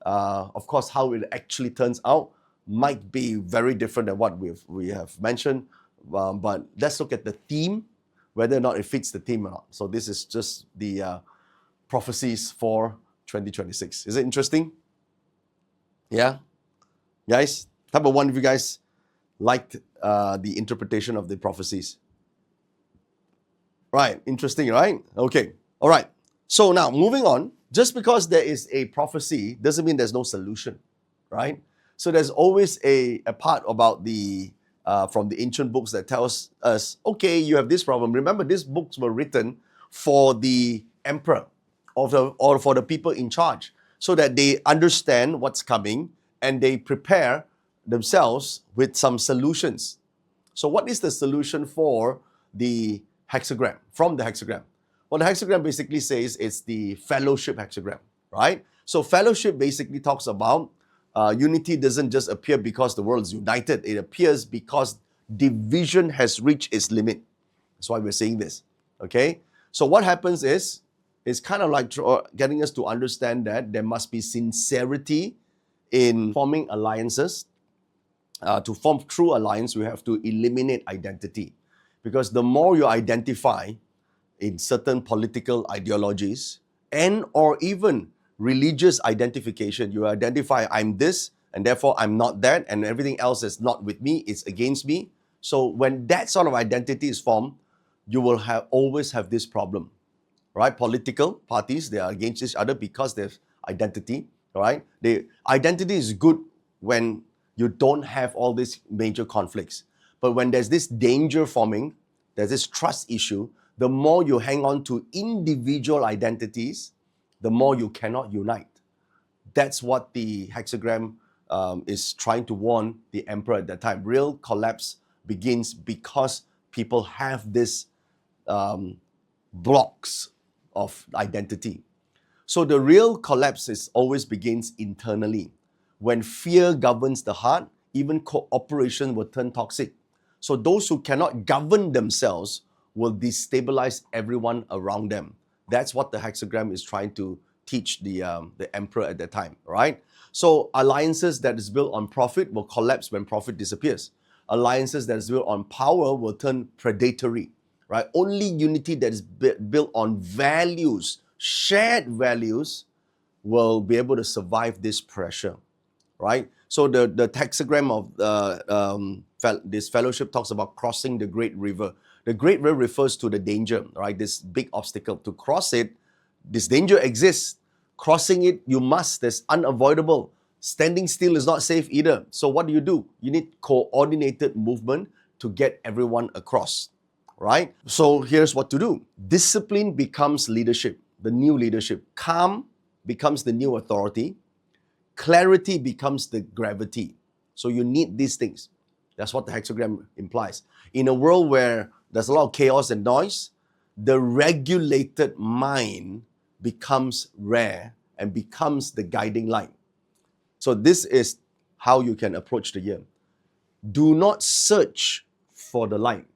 Of course, how it actually turns out might be very different than what we have mentioned. But let's look at the theme, whether or not it fits the theme or not. So this is just the prophecies for 2026. Is it interesting? Yeah? Guys, how about one of you guys liked the interpretation of the prophecies? Right, interesting, right? Okay, all right. So now, moving on, just because there is a prophecy doesn't mean there's no solution, right? So there's always a part about from the ancient books that tells us, okay, you have this problem. Remember, these books were written for the emperor or for the people in charge, so that they understand what's coming and they prepare themselves with some solutions. So what is the solution for the hexagram, from the hexagram? Well, the hexagram basically says it's the fellowship hexagram, right? So fellowship basically talks about unity doesn't just appear because the world is united. It appears because division has reached its limit. That's why we're saying this, okay? So what happens is, It's kind of like getting us to understand that there must be sincerity in forming alliances. To form true alliance, we have to eliminate identity. Because the more you identify in certain political ideologies and or even religious identification, you identify I'm this and therefore I'm not that, and everything else is not with me, it's against me. So when that sort of identity is formed, you will always have this problem, right? Political parties, they are against each other because there's identity, right? The identity is good when you don't have all these major conflicts. But when there's this danger forming, there's this trust issue, the more you hang on to individual identities, the more you cannot unite. That's what the hexagram is trying to warn the emperor at that time. Real collapse begins because people have this blocks of identity. So the real collapse always begins internally. When fear governs the heart, even cooperation will turn toxic. So those who cannot govern themselves will destabilize everyone around them. That's what the hexagram is trying to teach the emperor at that time, right? So alliances that is built on profit will collapse when profit disappears. Alliances that is built on power will turn predatory, right? Only unity that is built on values, shared values, will be able to survive this pressure, right? So the hexagram of this fellowship talks about crossing the great river. The great river refers to the danger, right? This big obstacle. To cross it, this danger exists. Crossing it, you must. That's unavoidable. Standing still is not safe either. So what do? You need coordinated movement to get everyone across, right? So here's what to do. Discipline becomes leadership, the new leadership. Calm becomes the new authority. Clarity becomes the gravity. So you need these things. That's what the hexagram implies. In a world where there's a lot of chaos and noise, the regulated mind becomes rare and becomes the guiding light. So this is how you can approach the year. Do not search for the light.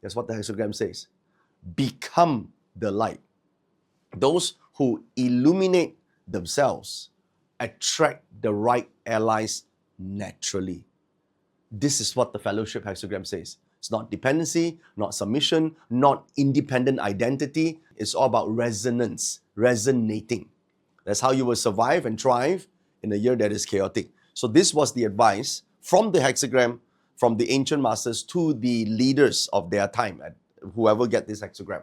That's what the hexagram says. Become the light. Those who illuminate themselves attract the right allies naturally. This is what the fellowship hexagram says. It's not dependency, not submission, not independent identity. It's all about resonance, resonating. That's how you will survive and thrive in a year that is chaotic. So this was the advice from the hexagram, from the ancient masters to the leaders of their time, whoever get this hexagram.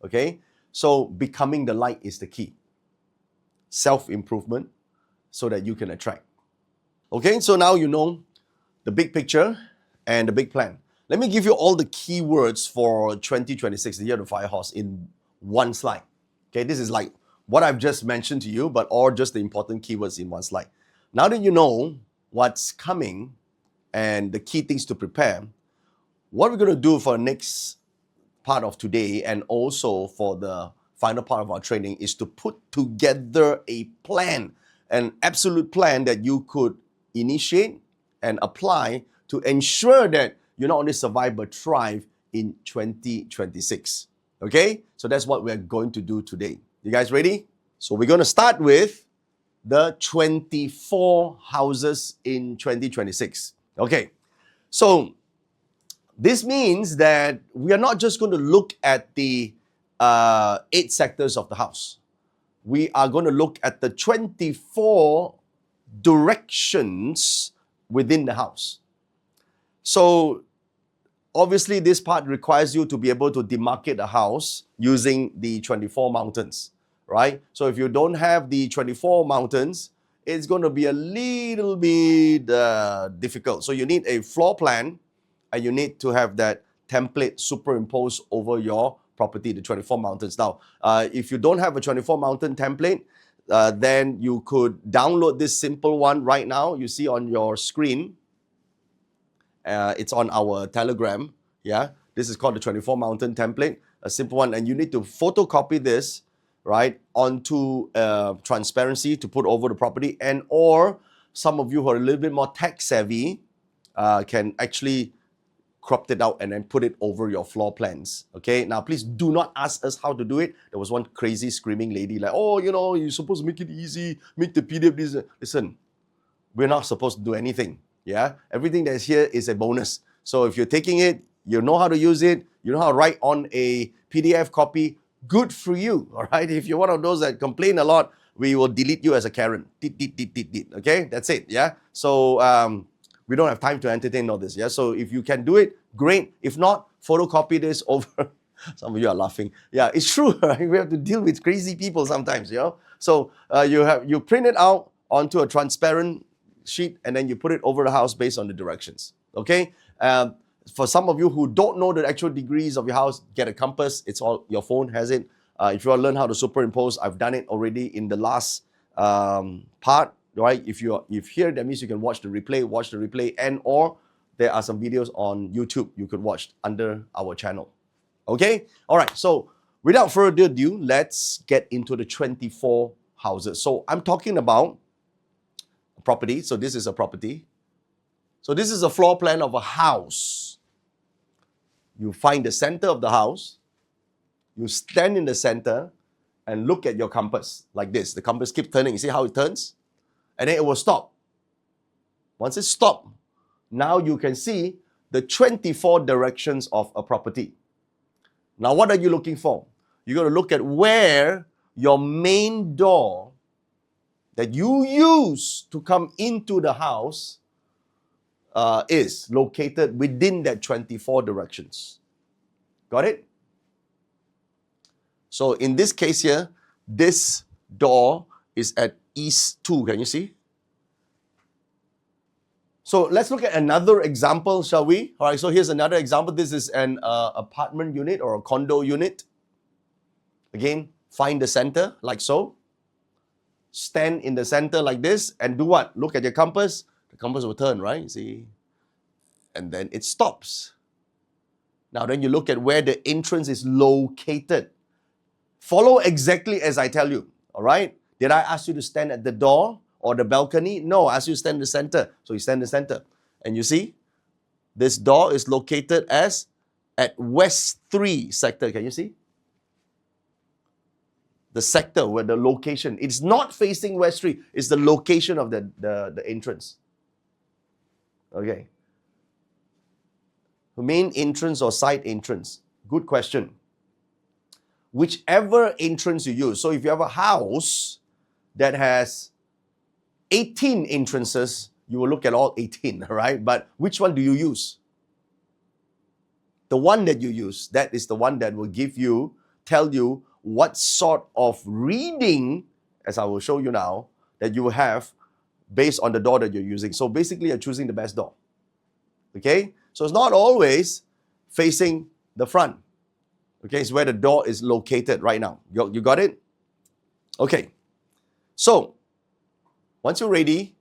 Okay? So becoming the light is the key. Self-improvement so that you can attract. Okay, so now you know the big picture and the big plan. Let me give you all the keywords for 2026, the year of the fire horse, in one slide. Okay, this is like what I've just mentioned to you, but or just the important keywords in one slide. Now that you know what's coming and the key things to prepare, what we're going to do for the next part of today and also for the final part of our training is to put together a plan, an absolute plan that you could initiate and apply to ensure that you not only survive but thrive in 2026. Okay? So that's what we're going to do today. You guys ready? So we're going to start with the 24 houses in 2026. Okay. So this means that we are not just going to look at the 8 sectors of the house. We are going to look at the 24 directions within the house. So obviously this part requires you to be able to demarcate a house using the 24 mountains, right? So if you don't have the 24 mountains, it's going to be a little bit difficult. So you need a floor plan and you need to have that template superimposed over your property, the 24 mountains. Now, if you don't have a 24 mountain template, then you could download this simple one right now. You see on your screen. It's on our Telegram. Yeah, this is called the 24 mountain template, a simple one. And you need to photocopy this, right, onto transparency to put over the property. And or some of you who are a little bit more tech savvy can actually cropped it out and then put it over your floor plans. Okay, now please do not ask us how to do it. There was one crazy screaming lady like, oh, you're supposed to make it easy, make the PDF this. Listen, we're not supposed to do anything. Yeah, everything that's here is a bonus. So if you're taking it, you know how to use it, you know how to write on a PDF copy, good for you. All right, if you're one of those that complain a lot, we will delete you as a Karen. Okay, that's it. Yeah, so we don't have time to entertain all this. Yeah, so if you can do it, great. If not, photocopy this over. Some of you are laughing. Yeah, it's true. Right? We have to deal with crazy people sometimes. So you print it out onto a transparent sheet and then you put it over the house based on the directions. Okay. For some of you who don't know the actual degrees of your house, get a compass. It's all your phone has it. If you want to learn how to superimpose, I've done it already in the last part. Right? If here, that means you can watch the replay, and or there are some videos on YouTube you could watch under our channel. Okay? All right. So without further ado, let's get into the 24 houses. So I'm talking about a property. So this is a property. So this is a floor plan of a house. You find the center of the house. You stand in the center and look at your compass like this. The compass keeps turning. You see how it turns? And then it will stop. Once it stops, now you can see the 24 directions of a property. Now, what are you looking for? You're going to look at where your main door that you use to come into the house is located within that 24 directions. Got it? So in this case here, this door is at East 2. Can you see? So let's look at another example, shall we? All right, so here's another example. This is an apartment unit or a condo unit. Again, find the center like so. Stand in the center like this and do what? Look at your compass. The compass will turn, right? See? And then it stops. Now then you look at where the entrance is located. Follow exactly as I tell you, all right? Did I ask you to stand at the door or the balcony? No, I asked you to stand in the center. So you stand in the center. And you see, this door is located as at West 3 sector. Can you see? The sector where the location. It's not facing West 3. It's the location of the entrance. Okay. Main entrance or side entrance? Good question. Whichever entrance you use. So if you have a house that has 18 entrances, you will look at all 18, right? But which one do you use? The one that you use, that is the one that will tell you what sort of reading, as I will show you now, that you will have based on the door that you're using. So basically, you're choosing the best door. Okay? So it's not always facing the front. Okay, it's where the door is located right now. You got it? Okay. So, once you're ready,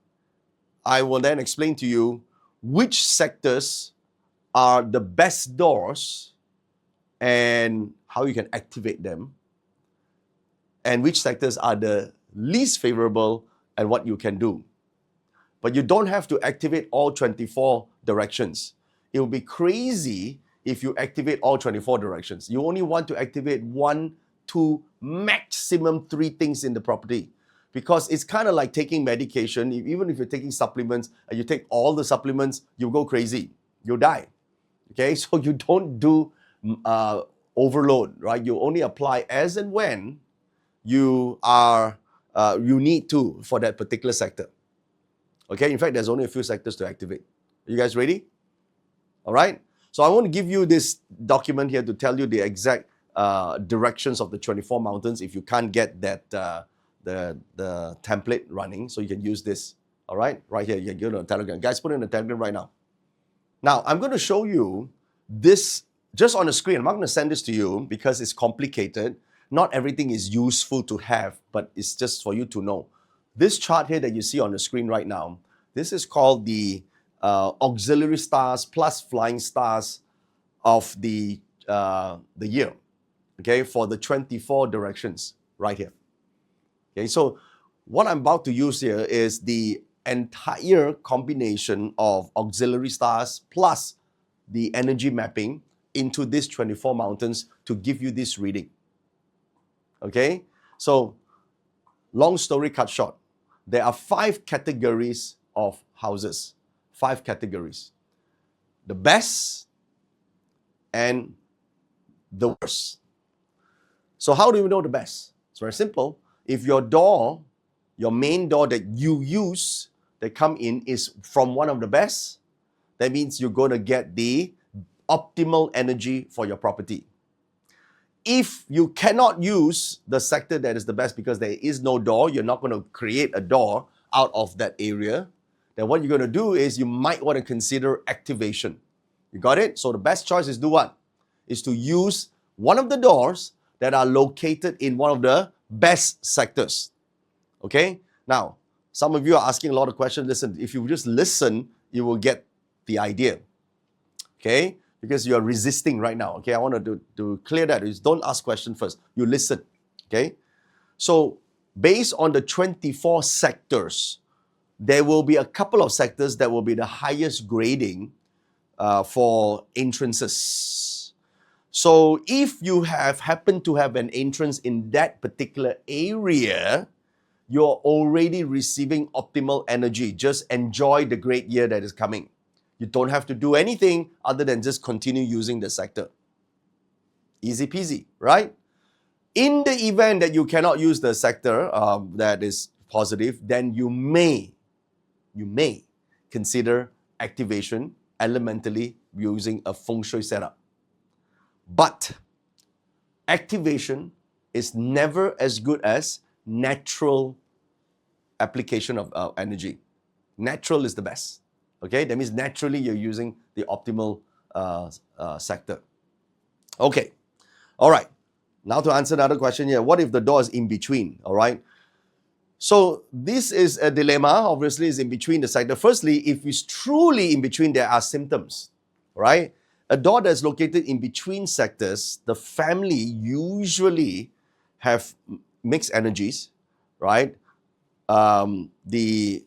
I will then explain to you which sectors are the best doors and how you can activate them, and which sectors are the least favorable and what you can do. But you don't have to activate all 24 directions. It will be crazy if you activate all 24 directions. You only want to activate 1, 2, maximum 3 things in the property. Because it's kind of like taking medication. Even if you're taking supplements and you take all the supplements, you'll go crazy. You'll die. Okay, so you don't do overload, right? You only apply as and when you need to for that particular sector. Okay, in fact, there's only a few sectors to activate. Are you guys ready? All right. So I want to give you this document here to tell you the exact directions of the 24 mountains. If you can't get that the template running, so you can use this. All right, right here. You can go to Telegram. Guys, put it in the Telegram right now. Now I'm going to show you this just on the screen. I'm not going to send this to you because it's complicated. Not everything is useful to have, but it's just for you to know. This chart here that you see on the screen right now, this is called the auxiliary stars plus flying stars of the year, okay, for the 24 directions right here. Okay, so what I'm about to use here is the entire combination of auxiliary stars plus the energy mapping into these 24 mountains to give you this reading. Okay? So, long story cut short, there are 5 categories of houses. 5 categories. The best and the worst. So how do we know the best? It's very simple. If your door, your main door that you use, that come in, is from one of the best, that means you're going to get the optimal energy for your property. If you cannot use the sector that is the best because there is no door, you're not going to create a door out of that area, then what you're going to do is you might want to consider activation. You got it? So the best choice is do what? Is to use one of the doors that are located in one of the best sectors. Okay? Now, some of you are asking a lot of questions. Listen, if you just listen, you will get the idea. Okay? Because you are resisting right now. Okay? I want to clear that. Is don't ask questions first. You listen. Okay? So, based on the 24 sectors, there will be a couple of sectors that will be the highest grading for entrances. So if you happen to have an entrance in that particular area, you're already receiving optimal energy. Just enjoy the great year that is coming. You don't have to do anything other than just continue using the sector. Easy peasy, right? In the event that you cannot use the sector that is positive, then you may consider activation elementally using a Feng Shui setup. But activation is never as good as natural application of energy. Natural is the best. Okay, that means naturally you're using the optimal sector. Okay, all right. Now to answer another question here, what if the door is in between? All right. So this is a dilemma. Obviously, it's in between the sector. Firstly, if it's truly in between, there are symptoms, right? A door that's located in between sectors, the family usually have mixed energies, right? The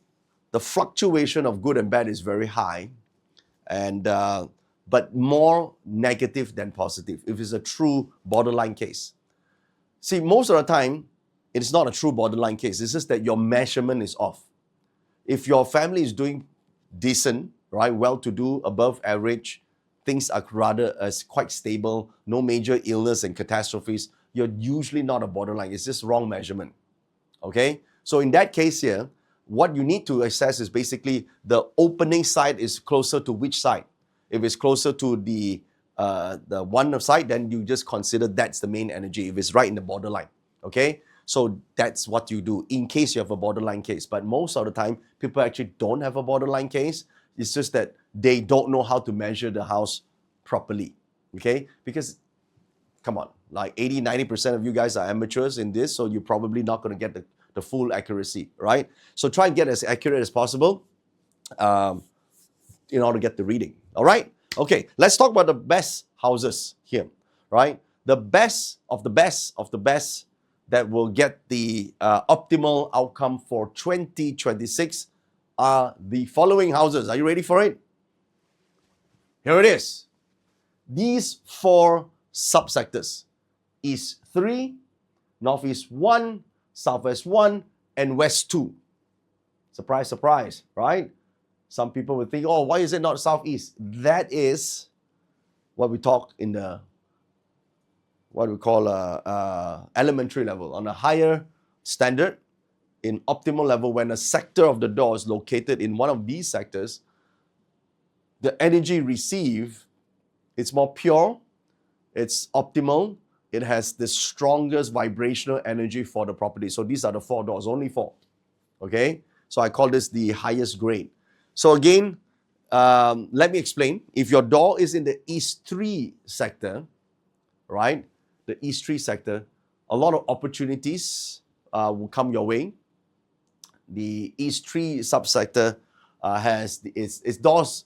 fluctuation of good and bad is very high, and but more negative than positive. If it's a true borderline case, see, most of the time, it's not a true borderline case. It's just that your measurement is off. If your family is doing decent, right, well-to-do, above average, things are rather quite stable, no major illness and catastrophes, you're usually not a borderline. It's just wrong measurement. Okay? So in that case here, what you need to assess is basically the opening side is closer to which side. If it's closer to the one side, then you just consider that's the main energy. If it's right in the borderline. Okay? So that's what you do in case you have a borderline case. But most of the time, people actually don't have a borderline case. It's just that they don't know how to measure the house properly. Okay? Because, come on, like 80-90% of you guys are amateurs in this, so you're probably not going to get the full accuracy, right? So try and get as accurate as possible in order to get the reading. All right? Okay, let's talk about the best houses here, right? The best of the best of the best that will get the optimal outcome for 2026 are the following houses. Are you ready for it? Here it is. These 4 subsectors: East 3, Northeast 1, Southwest 1, and West 2. Surprise, surprise, right? Some people would think, oh, why is it not Southeast? That is what we talk in the what we call elementary level. On a higher standard, in optimal level, when a sector of the door is located in one of these sectors, the energy received, it's more pure, it's optimal, it has the strongest vibrational energy for the property. So these are the 4 doors, only 4. Okay? So I call this the highest grade. So again, let me explain. If your door is in the East 3 sector, right? The East 3 sector, a lot of opportunities will come your way. The East 3 subsector has its doors,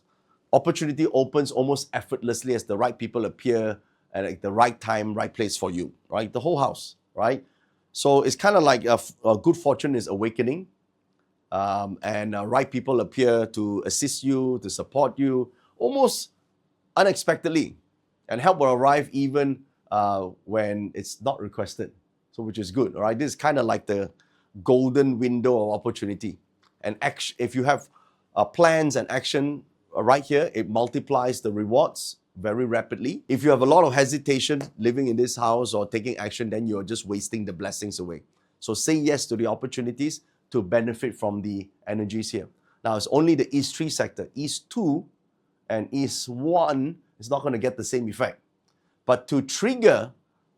opportunity opens almost effortlessly as the right people appear at the right time, right place for you, right? The whole house, right? So it's kind of like a good fortune is awakening, and right people appear to assist you, to support you, almost unexpectedly, and help will arrive even when it's not requested. So which is good, all right? This is kind of like the golden window of opportunity. And action, if you have plans and action right here, it multiplies the rewards very rapidly. If you have a lot of hesitation living in this house or taking action, then you're just wasting the blessings away. So say yes to the opportunities to benefit from the energies here. Now it's only the East 3 sector. East 2 and East 1 is not going to get the same effect. But to trigger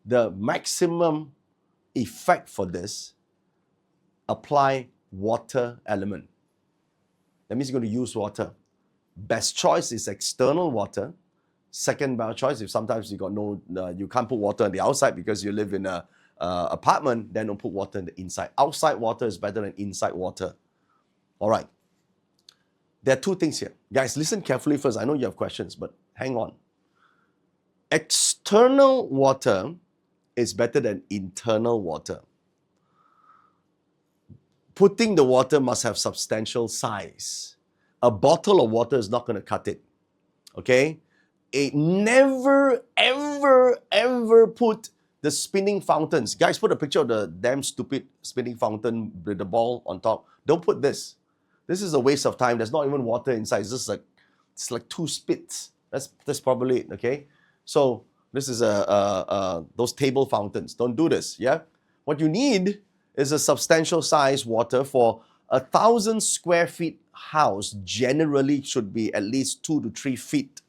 the maximum effect for this, apply water element. That means you're going to use water. Best choice is external water. Second best choice, if sometimes you got you can't put water on the outside because you live in a apartment, then don't put water in the inside. Outside water is better than inside water. All right. There are two things here. Guys, listen carefully first. I know you have questions, but hang on. External water is better than internal water. Putting the water must have substantial size. A bottle of water is not going to cut it. Okay? Never, ever, ever put the spinning fountains. Guys, put a picture of the damn stupid spinning fountain with the ball on top. Don't put this. This is a waste of time. There's not even water inside. It's like two spits. That's probably it. Okay? So this is those table fountains. Don't do this. Yeah? What you need is a substantial size water. For 1,000 square feet house generally should be at least 2 to 3 feet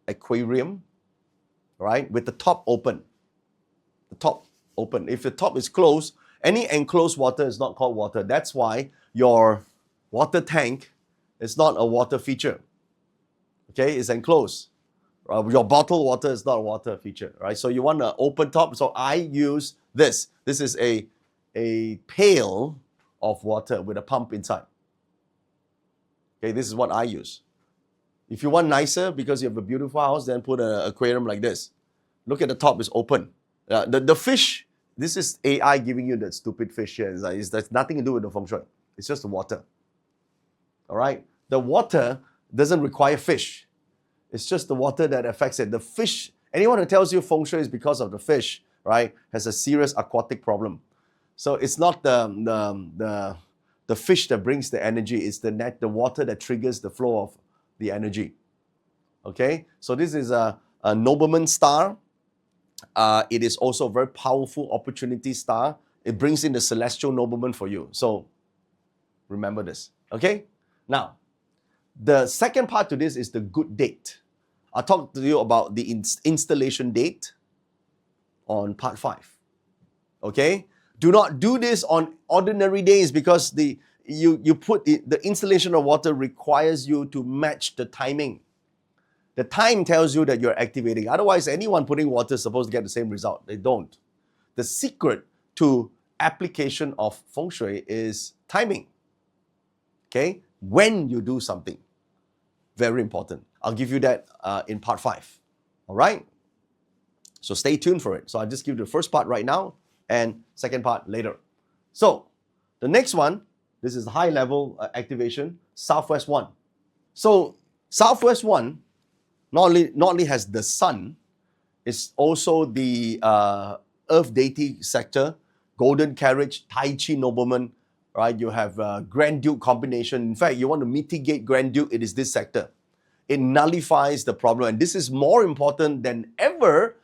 aquarium, right? With the top open. The top open. If the top is closed, any enclosed water is not called water. That's why your water tank is not a water feature. Okay, it's enclosed. Your bottled water is not a water feature, right? So you want an open top. So I use this. This is a pail of water with a pump inside. Okay, this is what I use. If you want nicer, because you have a beautiful house, then put an aquarium like this. Look at the top, it's open. The fish, this is AI giving you that stupid fish here. There's nothing to do with the Feng Shui. It's just the water. All right? The water doesn't require fish. It's just the water that affects it. The fish, anyone who tells you Feng Shui is because of the fish, right, has a serious aquatic problem. So it's not the fish that brings the energy, it's the water that triggers the flow of the energy. Okay? So this is a nobleman star. It is also a very powerful opportunity star. It brings in the celestial nobleman for you. So remember this. Okay? Now, the second part to this is the good date. I'll talk to you about the installation date on part 5. Okay? Do not do this on ordinary days because the installation of water requires you to match the timing. The time tells you that you're activating. Otherwise, anyone putting water is supposed to get the same result. They don't. The secret to application of Feng Shui is timing. Okay? When you do something. Very important. I'll give you that in part 5. All right? So stay tuned for it. So I'll just give you the first part right now and second part later. So the next one, this is high level activation, Southwest 1. So Southwest 1 not only has the sun, it's also the Earth deity sector, golden carriage, Tai Chi nobleman, right? You have Grand Duke combination. In fact, you want to mitigate Grand Duke, it is this sector. It nullifies the problem. And this is more important than ever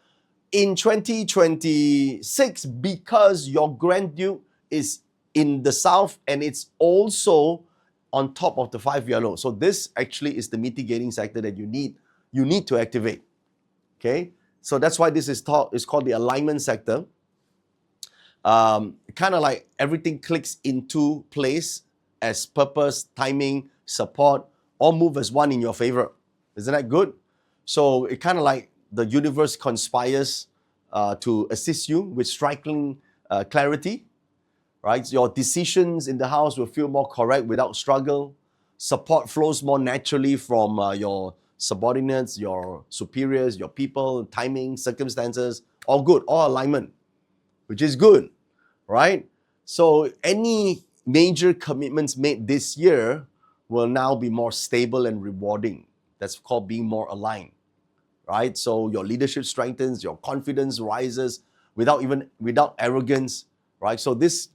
in 2026 because your Grand Duke is in the south and it's also on top of the 5 yellow. So this actually is the mitigating sector that you need to activate. Okay? So that's why this is called the alignment sector. Kind of like everything clicks into place as purpose, timing, support, all move as one in your favor. Isn't that good? So it kind of like the universe conspires to assist you with striking clarity, right? Your decisions in the house will feel more correct without struggle. Support flows more naturally from your subordinates, your superiors, your people, timing, circumstances, all good, all alignment, which is good, right? So any major commitments made this year will now be more stable and rewarding. That's called being more aligned. right? So your leadership strengthens, your confidence rises without arrogance, right? So this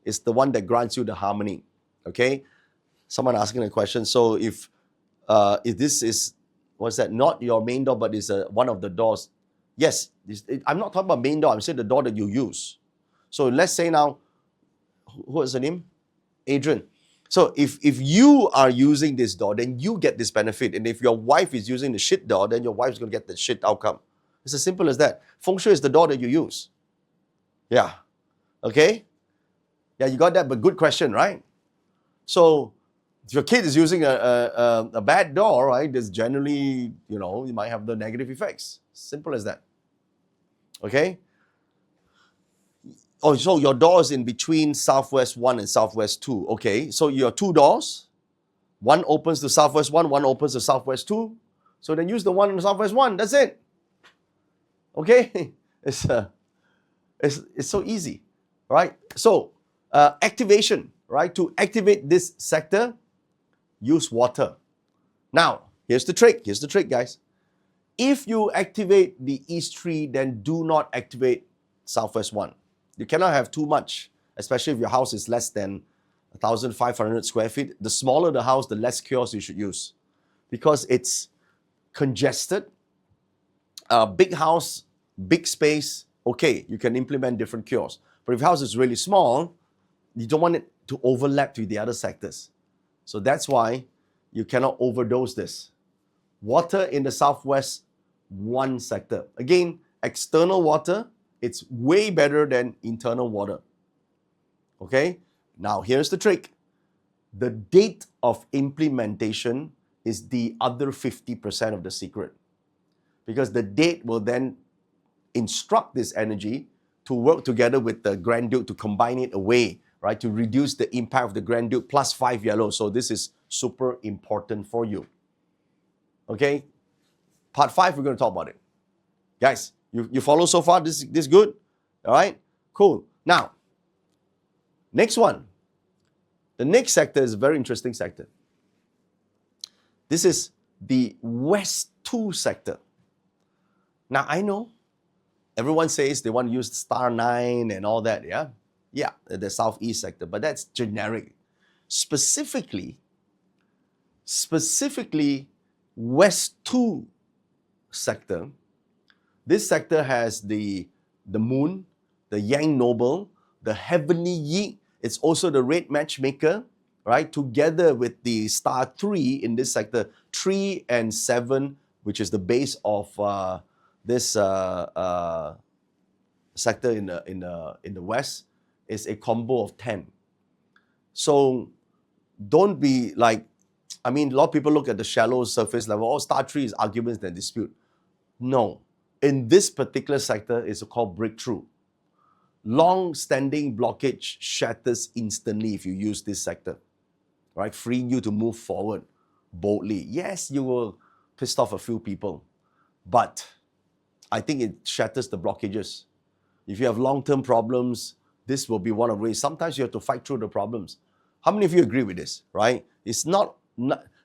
is the one that grants you the harmony, okay? Someone asking a question. So if this is, what's that, not your main door, but is one of the doors, yes, I'm not talking about main door, I'm saying the door that you use. So let's say now, what is the name? Adrian. So if you are using this door, then you get this benefit. And if your wife is using the shit door, then your wife's going to get the shit outcome. It's as simple as that. Feng Shui is the door that you use. Yeah. Okay? Yeah, you got that, but good question, right? So if your kid is using a bad door, right, there's generally, you might have the negative effects. Simple as that. Okay? Oh, so your door is in between Southwest 1 and Southwest 2. Okay, so your two doors, one opens to Southwest 1, one opens to Southwest 2. So then use the one in Southwest 1. That's it. Okay? It's so easy, right? So activation, right? To activate this sector, use water. Now, here's the trick. Here's the trick, guys. If you activate the East 3, then do not activate Southwest 1. You cannot have too much, especially if your house is less than 1,500 square feet. The smaller the house, the less cures you should use, because it's congested. Big house, big space, okay, you can implement different cures. But if your house is really small, you don't want it to overlap with the other sectors. So that's why you cannot overdose this. Water in the Southwest 1 sector. Again, external water, it's way better than internal water. Okay? Now, here's the trick. The date of implementation is the other 50% of the secret. Because the date will then instruct this energy to work together with the Grand Duke to combine it away, right? To reduce the impact of the Grand Duke plus 5 yellow. So this is super important for you. Okay? Part 5, we're going to talk about it. Guys, you follow so far? This good? All right? Cool. Now, next one. The next sector is a very interesting sector. This is the West 2 sector. Now, I know everyone says they want to use star 9 and all that, yeah? Yeah, the Southeast sector, but that's generic. Specifically, West 2 sector, this sector has the moon, the yang noble, the heavenly yi. It's also the red matchmaker, right? Together with the star 3 in this sector, 3 and 7, which is the base of this sector in the west, is a combo of 10. So don't be like, a lot of people look at the shallow surface level. Oh, star 3 is arguments and dispute. No. In this particular sector, it's called breakthrough. Long-standing blockage shatters instantly if you use this sector, right? Freeing you to move forward boldly. Yes, you will piss off a few people, but I think it shatters the blockages. If you have long-term problems, this will be one of the ways. Sometimes you have to fight through the problems. How many of you agree with this, right? It's not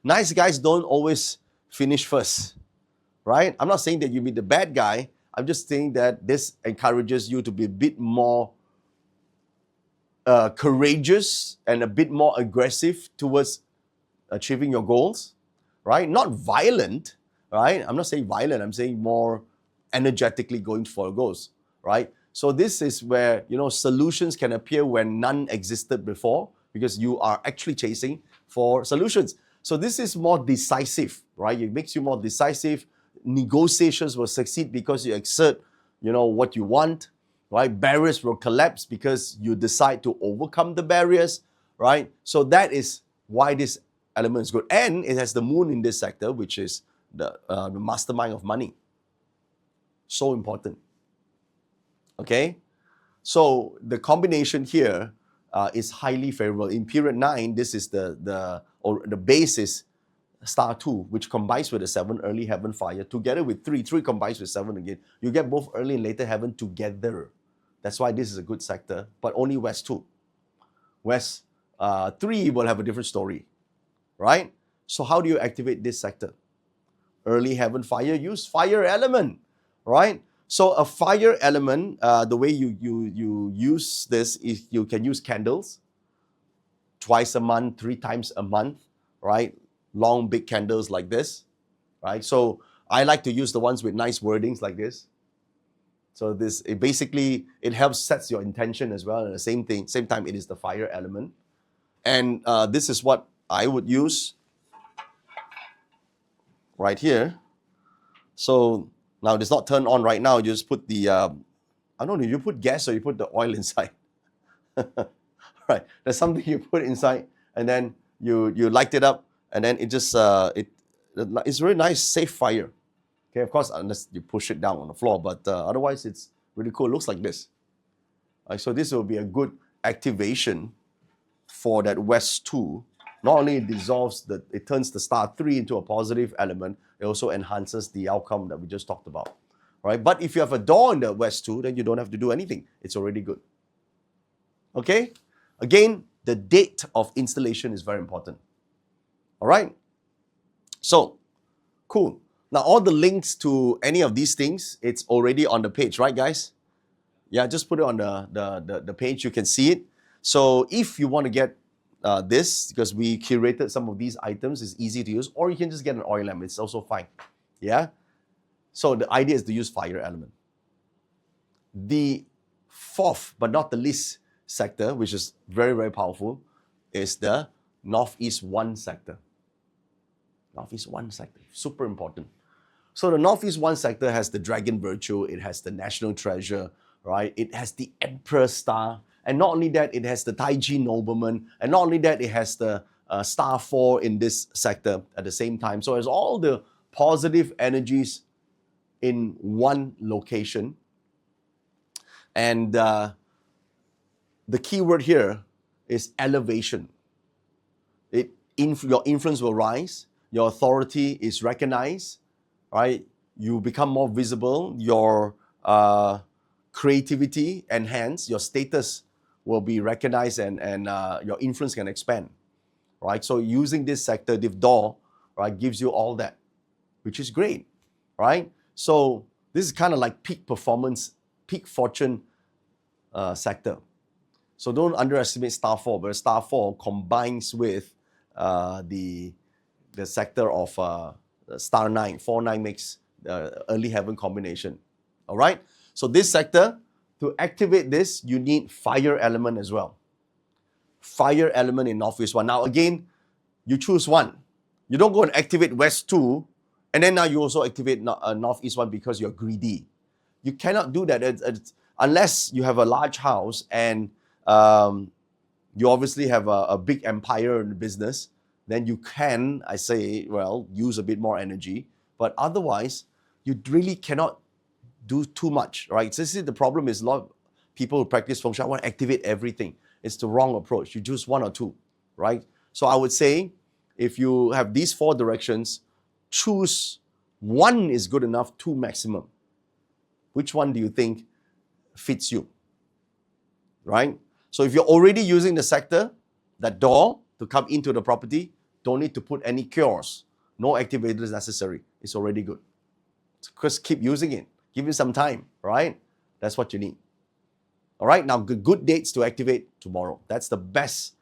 nice guys don't always finish first, right? I'm not saying that you be the bad guy. I'm just saying that this encourages you to be a bit more courageous and a bit more aggressive towards achieving your goals, right? Not violent, right? I'm not saying violent. I'm saying more energetically going for goals, right? So this is where, solutions can appear when none existed before, because you are actually chasing for solutions. So this is more decisive, right? It makes you more decisive. Negotiations will succeed because you exert, what you want, right? Barriers will collapse because you decide to overcome the barriers, right? So that is why this element is good. And it has the moon in this sector, which is the mastermind of money. So important. Okay? So the combination here is highly favorable. In period 9, this is the base is star 2, which combines with the 7 early heaven fire together with 3. 3 combines with 7 again. You get both early and later heaven together. That's why this is a good sector, but only West 2. West 3 will have a different story, right? So how do you activate this sector? early heaven fire, use fire element, right? So a fire element, the way you use this is you can use candles twice a month, 3 times a month, right? Long big candles like this, right? So I like to use the ones with nice wordings like this. So this it helps sets your intention as well. And the same time it is the fire element. And this is what I would use right here. So now it's not turned on right now. You just put the I don't know. You put gas or you put the oil inside. Right. There's something you put inside, and then you light it up, and then it just it's really nice, safe fire. Okay, of course, unless you push it down on the floor, but otherwise it's really cool. It looks like this. So this will be a good activation for that West 2. Not only it turns the star 3 into a positive element, it also enhances the outcome that we just talked about. Right? But if you have a door in the West 2, then you don't have to do anything. It's already good. Okay? Again, the date of installation is very important. All right? So, cool. Now, all the links to any of these things, it's already on the page, right, guys? Yeah, just put it on the page. You can see it. So, if you want to get this, because we curated some of these items, it's easy to use, or you can just get an oil lamp. It's also fine. Yeah? So, the idea is to use fire element. The fourth, but not the least sector, which is very, very powerful, is the Northeast 1 sector. Northeast 1 sector, super important. So the Northeast 1 sector has the dragon virtue, it has the national treasure, right? It has the emperor star, and not only that, it has the Taiji nobleman, and not only that, it has the star 4 in this sector at the same time. So it's all the positive energies in one location. And the key word here is elevation. Your influence will rise, your authority is recognized, right? You become more visible, your creativity enhanced, your status will be recognized, and your influence can expand, right? So using this sector, this door, right, gives you all that, which is great, right? So this is kind of like peak performance, peak fortune sector. So don't underestimate star 4, but star 4 combines with the sector of star 9. 4-9 makes early heaven combination. All right? So this sector, to activate this, you need fire element as well. Fire element in Northeast 1. Now again, you choose one. You don't go and activate West 2, and then now you also activate Northeast 1 because you're greedy. You cannot do that unless you have a large house and you obviously have a big empire in the business. Then you can, I say, use a bit more energy. But otherwise, you really cannot do too much, right? So this is the problem is a lot of people who practice Feng Shui want to activate everything. It's the wrong approach. You choose one or two, right? So I would say, if you have these 4 directions, choose one is good enough, 2 maximum. Which one do you think fits you, right? So if you're already using the sector, that door to come into the property, don't need to put any cures. No activators necessary. It's already good. Just keep using it. Give it some time, right? That's what you need. All right, now good dates to activate tomorrow. That's the best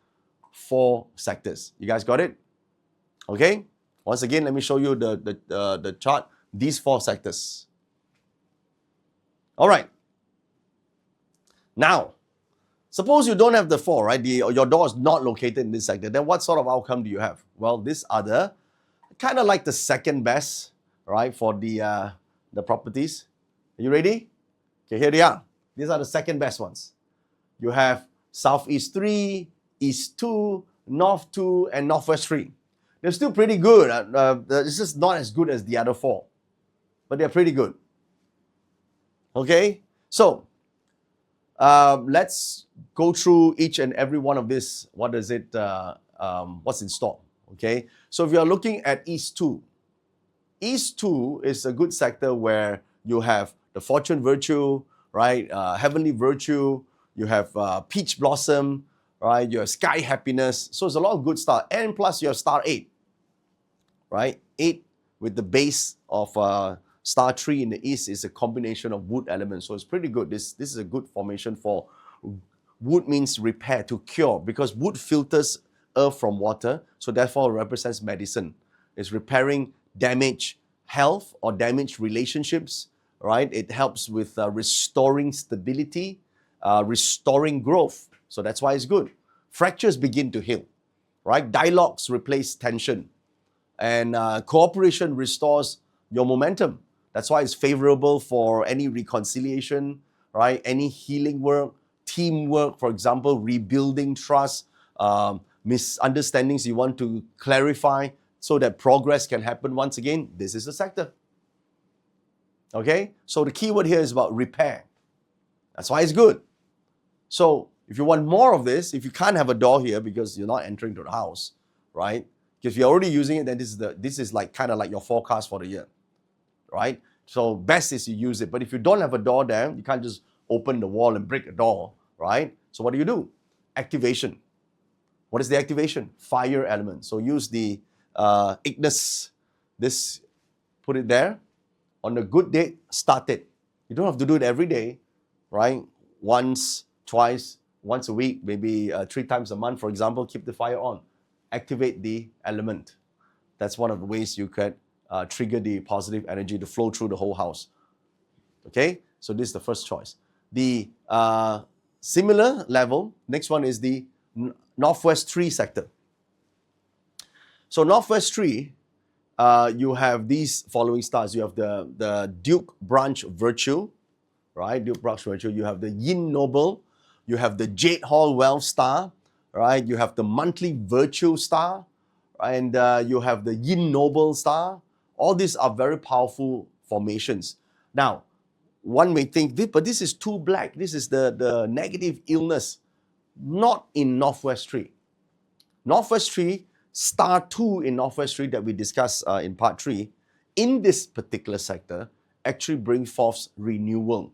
4 sectors. You guys got it? Okay? Once again, let me show you the chart. These 4 sectors. All right. Now, suppose you don't have the 4, right? Your door is not located in this sector. Then what sort of outcome do you have? Well, these are the kind of like the second best, right, for the properties. Are you ready? Okay, here they are. These are the second best ones. You have Southeast 3, East 2, North 2, and Northwest 3. They're still pretty good. It's just not as good as the other 4. But they're pretty good. Okay? So, let's go through each and every one of this. What does it, what's in store? Okay? So if you're looking at East 2, East 2 is a good sector where you have the fortune virtue, right? Heavenly virtue, you have peach blossom, right? You have sky happiness. So it's a lot of good stuff. And plus you have star 8, right? 8 with the base of star tree in the east is a combination of wood elements. So it's pretty good. This is a good formation for wood means repair, to cure, because wood filters earth from water, so therefore represents medicine. It's repairing damaged health or damaged relationships, right? It helps with restoring stability, restoring growth. So that's why it's good. Fractures begin to heal, right? Dialogues replace tension, and cooperation restores your momentum. That's why it's favorable for any reconciliation, right? Any healing work, teamwork, for example, rebuilding trust, misunderstandings you want to clarify so that progress can happen once again. This is the sector. Okay? So the key word here is about repair. That's why it's good. So if you want more of this, if you can't have a door here because you're not entering to the house, right? Because you're already using it, then this is like kind of like your forecast for the year, right? So best is you use it. But if you don't have a door there, you can't just open the wall and break a door, right? So what do? Activation. What is the activation? Fire element. So use the Ignis, this, put it there. On a good date, start it. You don't have to do it every day, right? Once, twice, once a week, maybe 3 times a month, for example, keep the fire on. Activate the element. That's one of the ways you could trigger the positive energy to flow through the whole house. Okay, so this is the first choice. The similar level, next one is the Northwest Tree sector. So Northwest Tree, you have these following stars. You have the Duke Branch Virtue, right? Duke Branch Virtue. You have the Yin Noble. You have the Jade Hall Wealth Star, right? You have the Monthly Virtue Star, and you have the Yin Noble Star. All these are very powerful formations. Now, one may think, but this is too black. This is the negative illness. Not in Northwest Tree. Northwest Tree, star 2 in Northwest Tree that we discussed in part 3, in this particular sector, actually bring forth renewal.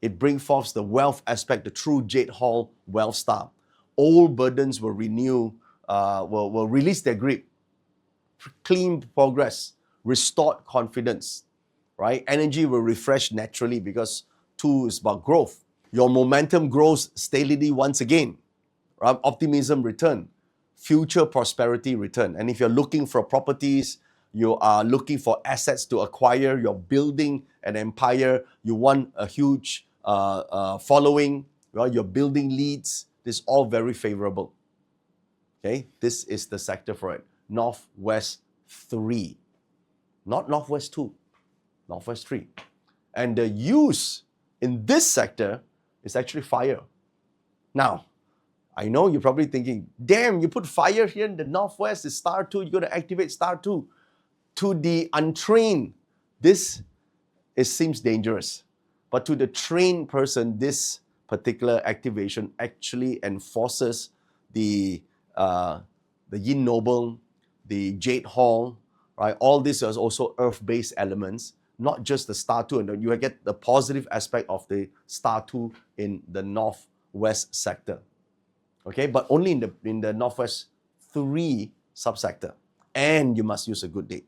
It brings forth the wealth aspect, the true Jade Hall wealth star. Old burdens will renew, will release their grip. Clean progress, restored confidence, right? Energy will refresh naturally because 2 is about growth. Your momentum grows steadily once again. Right? Optimism return. Future prosperity return. And if you're looking for properties, you are looking for assets to acquire, you're building an empire, you want a huge following, right? You're building leads, this is all very favorable. Okay, this is the sector for it. Northwest 3, not Northwest 2, Northwest 3. And the use in this sector is actually fire. Now, I know you're probably thinking, damn, you put fire here in the Northwest, it's star 2, you're going to activate star 2. To the untrained, this seems dangerous. But to the trained person, this particular activation actually enforces the Yin Noble, the Jade Hall, right? All these are also earth-based elements, not just the star 2. And you get the positive aspect of the star 2 in the Northwest sector. Okay, but only in the Northwest 3 subsector. And you must use a good date.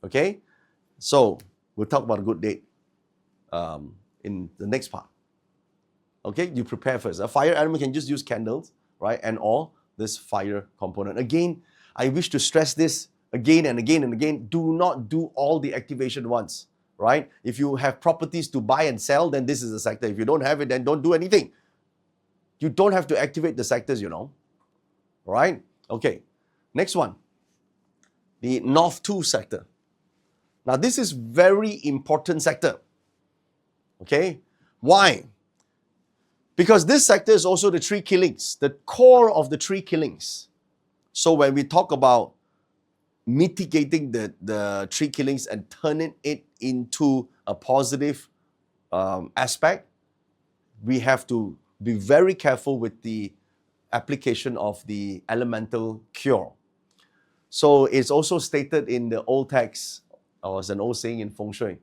Okay, so we'll talk about a good date in the next part. Okay, you prepare first. A fire element can just use candles, right? And all this fire component. Again, I wish to stress this again and again and again. Do not do all the activation once, right? If you have properties to buy and sell, then this is the sector. If you don't have it, then don't do anything. You don't have to activate the sectors, you know. Right? Okay. Next one. The North 2 sector. Now, this is very important sector. Okay? Why? Because this sector is also the 3 killings, the core of the 3 killings. So when we talk about mitigating the 3 killings and turning it into a positive aspect, we have to be very careful with the application of the elemental cure. So it's also stated in the old text, or as an old saying in Feng Shui,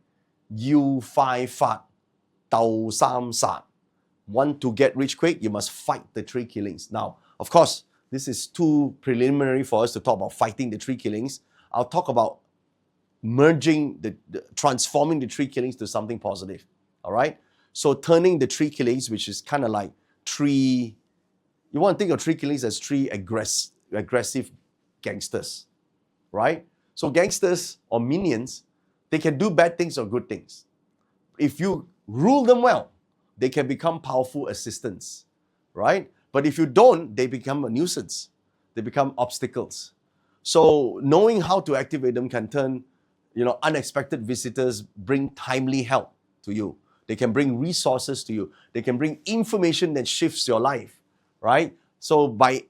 Yu Fai Fat, Dao Sam Sat. Want to get rich quick, you must fight the 3 killings. Now, of course, this is too preliminary for us to talk about fighting the 3 killings. I'll talk about merging, transforming the three killings to something positive. All right? So turning the three killings, which is kind of like three, you want to think of three killings as three aggressive gangsters, right? So gangsters or minions, they can do bad things or good things. If you rule them well, they can become powerful assistants, right? But if you don't, they become a nuisance. They become obstacles. So knowing how to activate them can turn, unexpected visitors bring timely help to you. They can bring resources to you. They can bring information that shifts your life, right? So by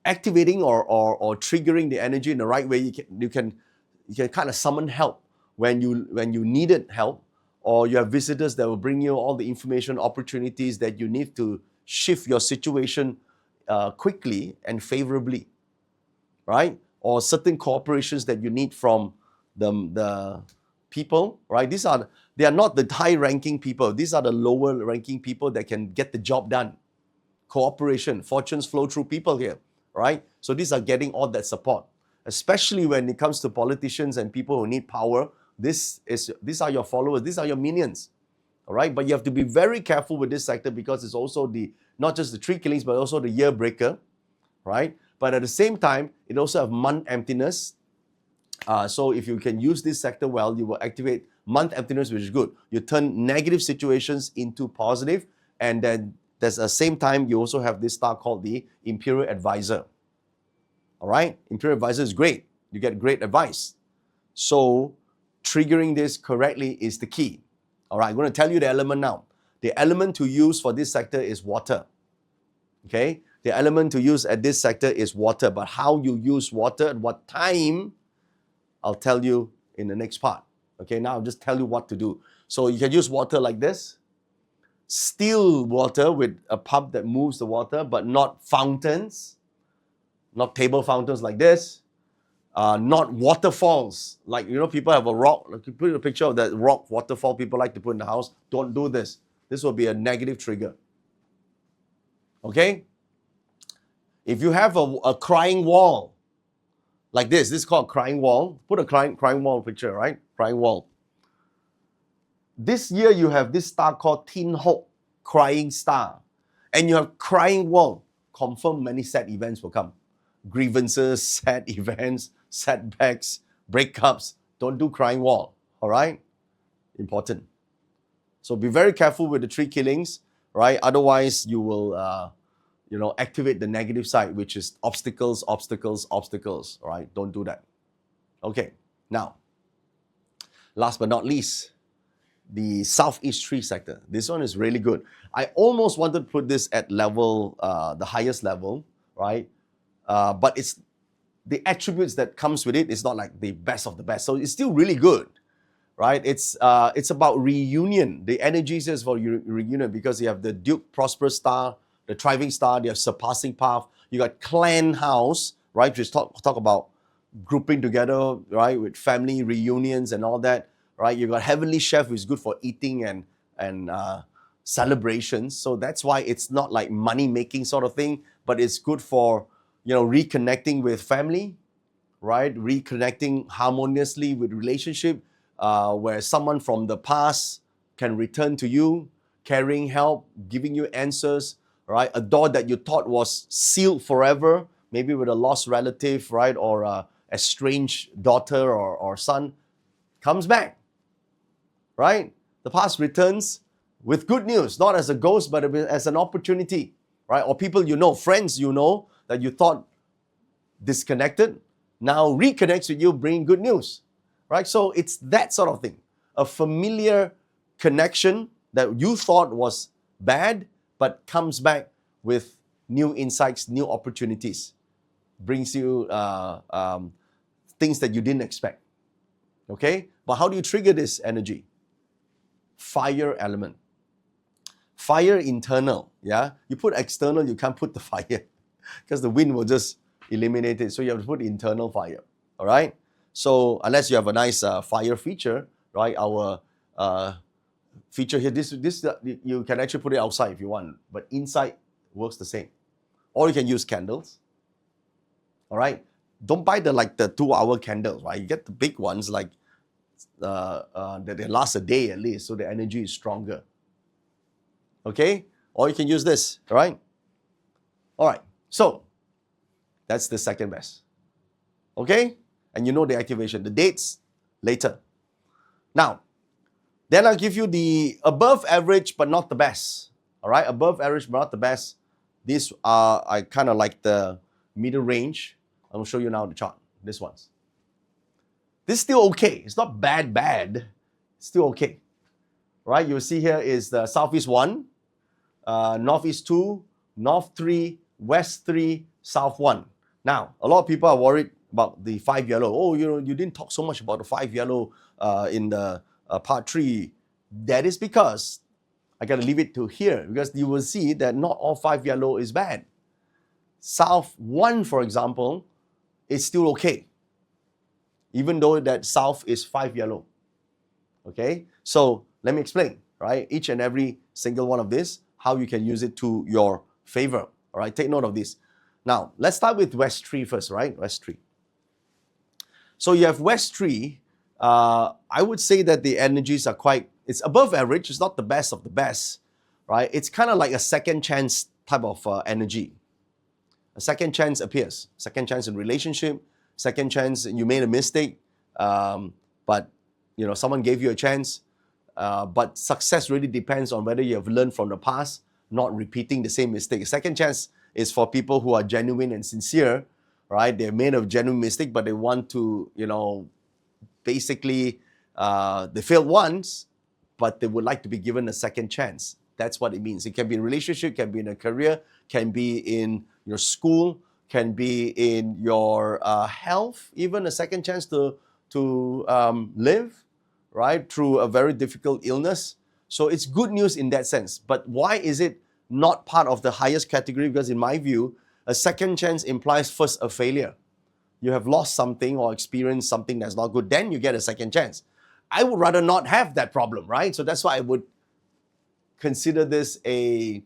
activating or triggering the energy in the right way, you can kind of summon help when you needed help, or you have visitors that will bring you all the information, opportunities that you need to shift your situation quickly and favorably, right? Or certain cooperations that you need from the people, right? They are not the high-ranking people. These are the lower-ranking people that can get the job done. Cooperation, fortunes flow through people here, right? So these are getting all that support, especially when it comes to politicians and people who need power. These are your followers. These are your minions, all right? But you have to be very careful with this sector because it's also not just the three killings, but also the year breaker, right? But at the same time, it also have month emptiness. So if you can use this sector well, you will activate month emptiness, which is good. You turn negative situations into positive, and then at the same time, you also have this star called the Imperial Advisor. All right? Imperial Advisor is great. You get great advice. So triggering this correctly is the key. All right, I'm going to tell you the element now. The element to use for this sector is water. Okay? The element to use at this sector is water, but how you use water at what time, I'll tell you in the next part. Okay, now I'll just tell you what to do. So you can use water like this. Still water with a pump that moves the water, but not fountains, not table fountains like this, not waterfalls. Like, people have a rock, like you put a picture of that rock waterfall people like to put in the house. Don't do this. This will be a negative trigger. Okay? If you have a crying wall, like this is called crying wall. Put a crying wall picture, right? Crying wall. This year you have this star called Tin Hope, crying star. And you have crying wall. Confirm many sad events will come. Grievances, sad events, setbacks, breakups. Don't do crying wall, all right? Important. So be very careful with the three killings, right? Otherwise you will activate the negative side, which is obstacles, obstacles, obstacles, all right? Don't do that. Okay, now, last but not least, the Southeast Tree sector. This one is really good. I almost wanted to put this at level, the highest level, right? But it's the attributes that comes with it is not like the best of the best. So it's still really good, right? It's about reunion. The energy is for reunion because you have the Duke Prosperous Star, the Thriving Star, you have Surpassing Path, you got Clan House, right? Which talk about grouping together, right? With family reunions and all that. Right, you got Heavenly Chef, who is good for eating and celebrations. So that's why it's not like money making sort of thing, but it's good for reconnecting with family, right? Reconnecting harmoniously with relationship, where someone from the past can return to you, carrying help, giving you answers, right? A door that you thought was sealed forever, maybe with a lost relative, right, or a estranged daughter or son, comes back. Right? The past returns with good news, not as a ghost, but as an opportunity, right? Or people friends that you thought disconnected, now reconnects with you, bringing good news, right? So it's that sort of thing. A familiar connection that you thought was bad, but comes back with new insights, new opportunities, brings you things that you didn't expect. Okay? But how do you trigger this energy? Fire element. Fire internal, yeah? You put external, you can't put the fire because the wind will just eliminate it. So you have to put internal fire, all right? So unless you have a nice fire feature, right? Our feature here, this you can actually put it outside if you want, but inside works the same. Or you can use candles, all right? Don't buy the 2-hour candles, right? You get the big ones like that they last a day at least, so the energy is stronger. Okay? Or you can use this, all right? All right, so that's the second best. Okay? And you know the activation, the dates later. Now, then I'll give you the above average but not the best. All right, above average but not the best. These are I kind of like the middle range. I'll show you now the chart. This one's. This is still okay. It's not bad. It's still okay. Right? You'll see here is the Southeast 1, Northeast 2, North 3, West 3, South 1. Now, a lot of people are worried about the 5 yellow. Oh, you didn't talk so much about the 5 yellow in the part 3. That is because I got to leave it to here, because you will see that not all 5 yellow is bad. South 1, for example, is still okay, even though that South is 5 yellow. Okay, so let me explain, right? Each and every single one of this, how you can use it to your favor. All right, take note of this. Now, let's start with West 3 first, right? West 3. So you have West 3. I would say that the energies are it's above average. It's not the best of the best, right? It's kind of like a second chance type of energy. A second chance appears. Second chance in relationship. Second chance you made a mistake, but someone gave you a chance. But success really depends on whether you have learned from the past, not repeating the same mistake. Second chance is for people who are genuine and sincere, right? They made a genuine mistake, but they want to, basically, they failed once, but they would like to be given a second chance. That's what it means. It can be in a relationship, can be in a career, can be in your school, can be in your health, even a second chance to live, right, through a very difficult illness. So it's good news in that sense. But why is it not part of the highest category? Because in my view, a second chance implies first a failure. You have lost something or experienced something that's not good, then you get a second chance. I would rather not have that problem, right? So that's why I would consider this a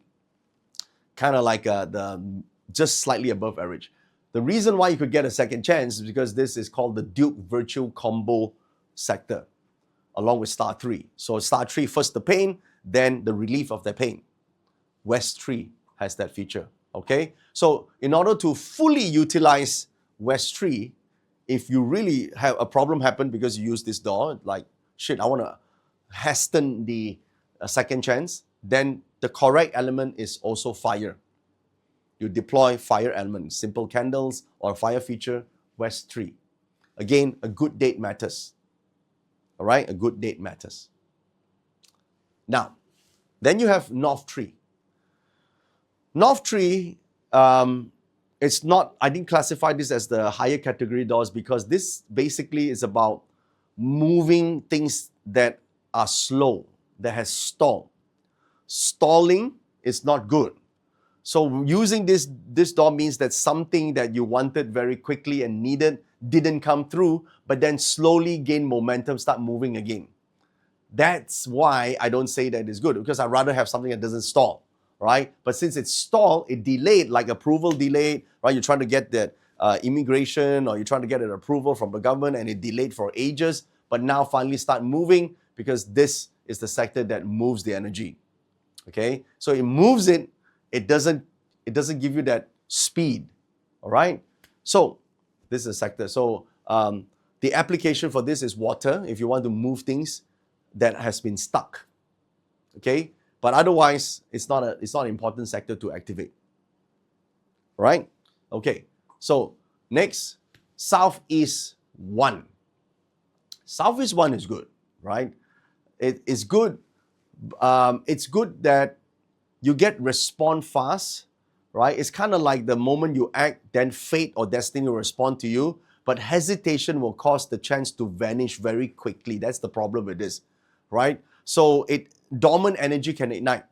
kind of like the just slightly above average. The reason why you could get a second chance is because this is called the Duke Virtual Combo sector, along with Star 3. So Star 3, first the pain, then the relief of the pain. West 3 has that feature, okay? So in order to fully utilize West 3, if you really have a problem happen because you use this door, like, shit, I want to hasten the second chance, then the correct element is also fire. You deploy fire element, simple candles or fire feature, West 3. Again, a good date matters. All right, a good date matters. Now, then you have North 3. North 3, it's not, I didn't classify this as the higher category doors because this basically is about moving things that are slow, that has stalled. Stalling is not good. So using this door means that something that you wanted very quickly and needed didn't come through, but then slowly gain momentum, start moving again. That's why I don't say that it's good, because I'd rather have something that doesn't stall, right? But since it's stalled, it delayed, like approval delayed, right? You're trying to get that immigration, or you're trying to get an approval from the government and it delayed for ages, but now finally start moving because this is the sector that moves the energy, okay? So it moves it. It doesn't give you that speed, all right? So this is a sector. So the application for this is water, if you want to move things that has been stuck, okay? But otherwise, it's not an important sector to activate, right? Okay, so next, Southeast 1. Southeast 1 is good, right? It's good. It's good that you get respond fast, right? It's kind of like the moment you act, then fate or destiny will respond to you, but hesitation will cause the chance to vanish very quickly. That's the problem with this, right? So dormant energy can ignite.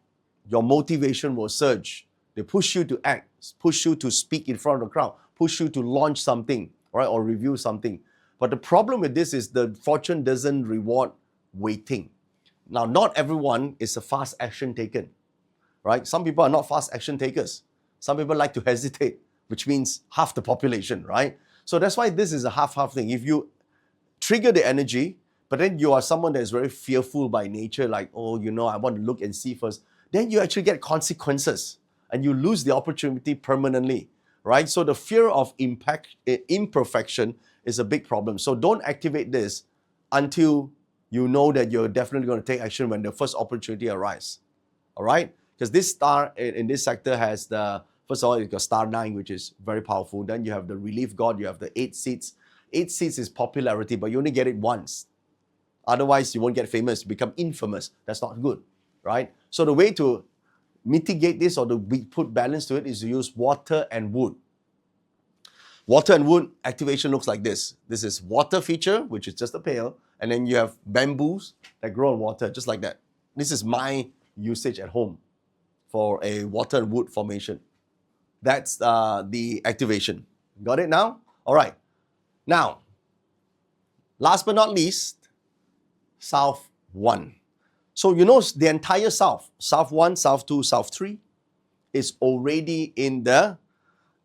Your motivation will surge. They push you to act, push you to speak in front of the crowd, push you to launch something, right, or review something. But the problem with this is the fortune doesn't reward waiting. Now, not everyone is a fast action taken, right? Some people are not fast action takers. Some people like to hesitate, which means half the population, right? So that's why this is a half-half thing. If you trigger the energy, but then you are someone that is very fearful by nature, like, oh, I want to look and see first, then you actually get consequences and you lose the opportunity permanently, right? So the fear of imperfection is a big problem. So don't activate this until you know that you're definitely going to take action when the first opportunity arises. All right? Because this star in this sector has first of all, you've got star 9, which is very powerful. Then you have the relief god, you have the 8 seats. 8 seats is popularity, but you only get it once. Otherwise, you won't get famous, become infamous. That's not good, right? So the way to mitigate this or to put balance to it is to use water and wood. Water and wood activation looks like this. This is water feature, which is just a pail, and then you have bamboos that grow in water, just like that. This is my usage at home for a water and wood formation. That's the activation. Got it now? All right. Now, last but not least, South 1. So the entire South, South 1, South 2, South 3 is already in the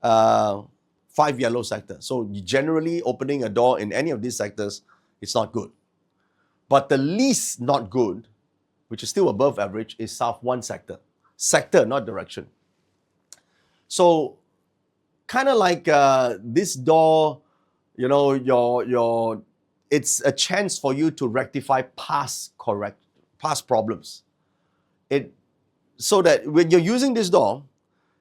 5 yellow sector. So generally opening a door in any of these sectors, it's not good. But the least not good, which is still above average, is South 1 sector. Sector, not direction. So kind of like this door, it's a chance for you to rectify past problems. So that when you're using this door,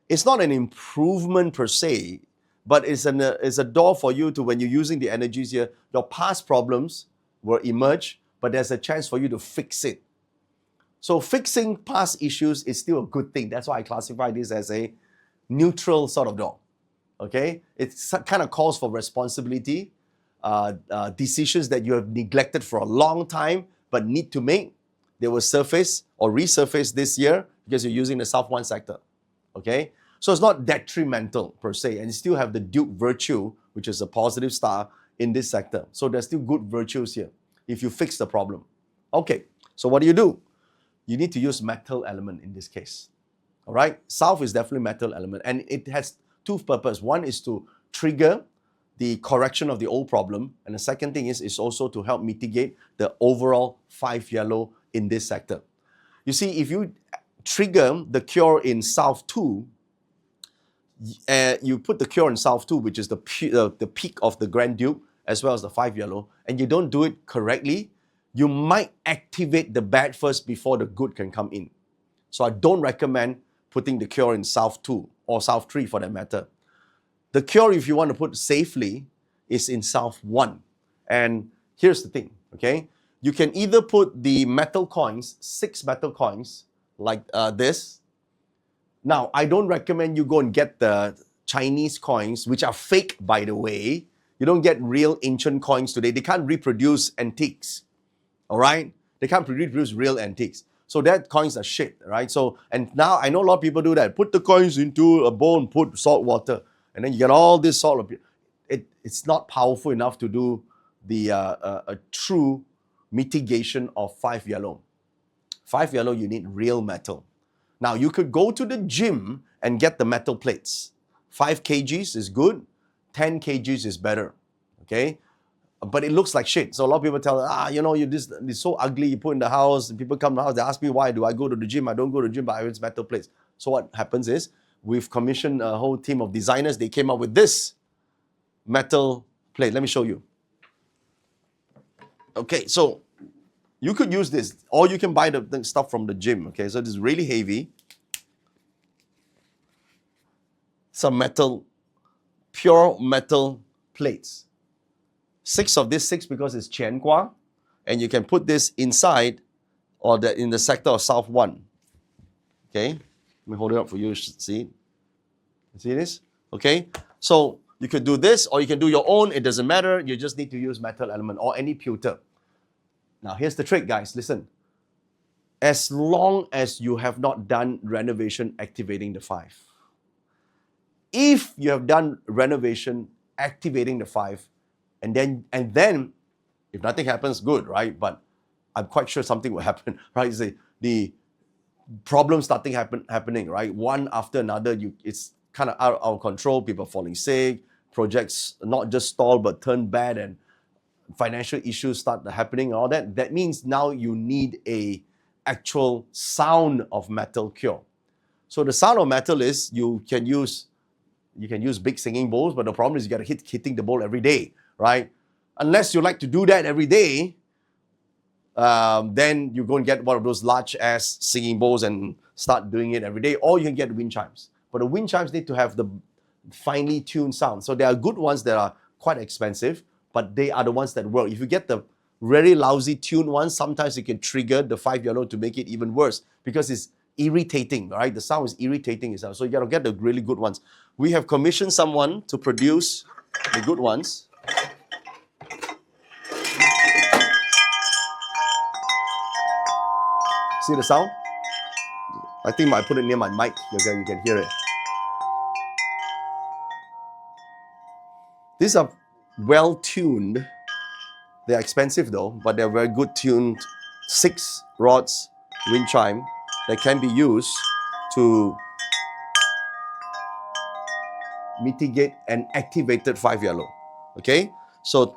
it's not an improvement per se, but it's a door for you to, when you're using the energies here, your past problems will emerge, but there's a chance for you to fix it. So fixing past issues is still a good thing. That's why I classify this as a neutral sort of door. Okay? It kind of calls for responsibility, decisions that you have neglected for a long time but need to make. They will surface or resurface this year because you're using the South 1 sector. Okay? So it's not detrimental per se, and you still have the Duke virtue, which is a positive star in this sector. So there's still good virtues here if you fix the problem. Okay, so what do? You need to use metal element in this case. All right? South is definitely metal element, and it has two purposes. One is to trigger the correction of the old problem, and the second thing is also to help mitigate the overall 5 yellow in this sector. You see, if you trigger the cure in South 2, you put the cure in South 2, which is the peak of the Grand Duke, as well as the 5 yellow, and you don't do it correctly, you might activate the bad first before the good can come in. So I don't recommend putting the cure in South 2 or South 3 for that matter. The cure, if you want to put safely, is in South 1. And here's the thing, okay? You can either put the metal coins, 6 metal coins, like this. Now, I don't recommend you go and get the Chinese coins, which are fake, by the way. You don't get real ancient coins today. They can't reproduce antiques, all right? They can't reproduce real antiques. So that coins are shit, right? So, and now I know a lot of people do that. Put the coins into a bowl and put salt water, and then you get all this salt. It's not powerful enough to do the a true mitigation of 5 yellow. 5 yellow, you need real metal. Now, you could go to the gym and get the metal plates. 5 kgs is good, 10 kgs is better, okay? But it looks like shit. So a lot of people tell, it's so ugly, you put in the house, and people come to the house, they ask me why, do I go to the gym? I don't go to the gym, but I use metal plates. So what happens is, we've commissioned a whole team of designers, they came up with this metal plate. Let me show you. Okay, so you could use this, or you can buy the stuff from the gym, okay? So this is really heavy. Some metal, pure metal plates. 6 of this, 6 because it's Qian Gua, and you can put this inside or in the sector of South 1. Okay, let me hold it up for you to see. See this? Okay, so you could do this or you can do your own, it doesn't matter, you just need to use metal element or any pewter. Now here's the trick, guys, listen. As long as you have not done renovation activating the 5. If you have done renovation activating the 5, and then if nothing happens, good, right? But I'm quite sure something will happen, right? The problems starting happening, right? One after another, it's kind of out of control. People falling sick, projects not just stall but turn bad, and financial issues start happening and all that, that means now you need a actual sound of metal cure. So the sound of metal is you can use big singing bowls, but the problem is you got to hitting the bowl every day, right? Unless you like to do that every day, then you go and get one of those large ass singing bowls and start doing it every day, or you can get wind chimes. But the wind chimes need to have the finely tuned sound. So there are good ones that are quite expensive, but they are the ones that work. If you get the very lousy tuned ones, sometimes you can trigger the 5 yellow to make it even worse because it's irritating, right? The sound is irritating itself. So you got to get the really good ones. We have commissioned someone to produce the good ones. See the sound? I think I put it near my mic. You can hear it. These are well tuned. They're expensive though, but they're very good tuned 6 rods wind chime that can be used to mitigate an activated 5 yellow. Okay, so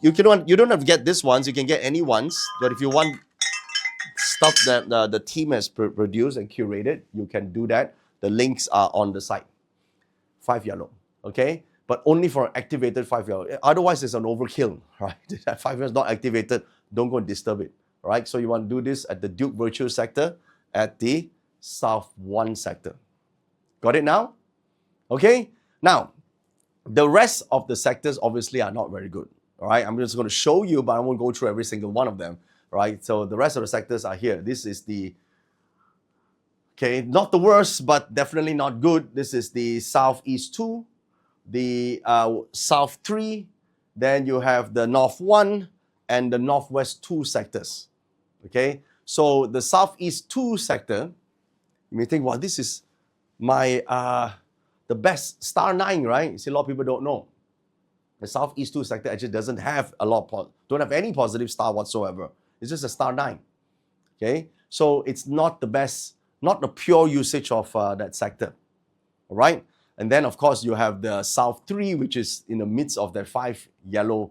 you don't have to get these ones. You can get any ones, but if you want stuff that the team has produced and curated, you can do that. The links are on the site. 5 yellow. Okay, but only for activated 5 yellow. Otherwise, it's an overkill, right? That 5 yellow is not activated. Don't go and disturb it. Right? So you want to do this at the Duke Virtue sector, at the South 1 sector. Got it now? Okay. Now, the rest of the sectors obviously are not very good. All right. I'm just going to show you, but I won't go through every single one of them. Right. So the rest of the sectors are here. This is the not the worst, but definitely not good. This is the Southeast 2, the South 3, then you have the North 1 and the Northwest 2 sectors. Okay, so the Southeast 2 sector, you may think, well, this is my the best star 9, right? You see, a lot of people don't know. The Southeast 2 sector actually doesn't have don't have any positive star whatsoever. It's just a star 9. Okay, so it's not the best, not the pure usage of that sector. All right, and then of course you have the South 3, which is in the midst of that 5 yellow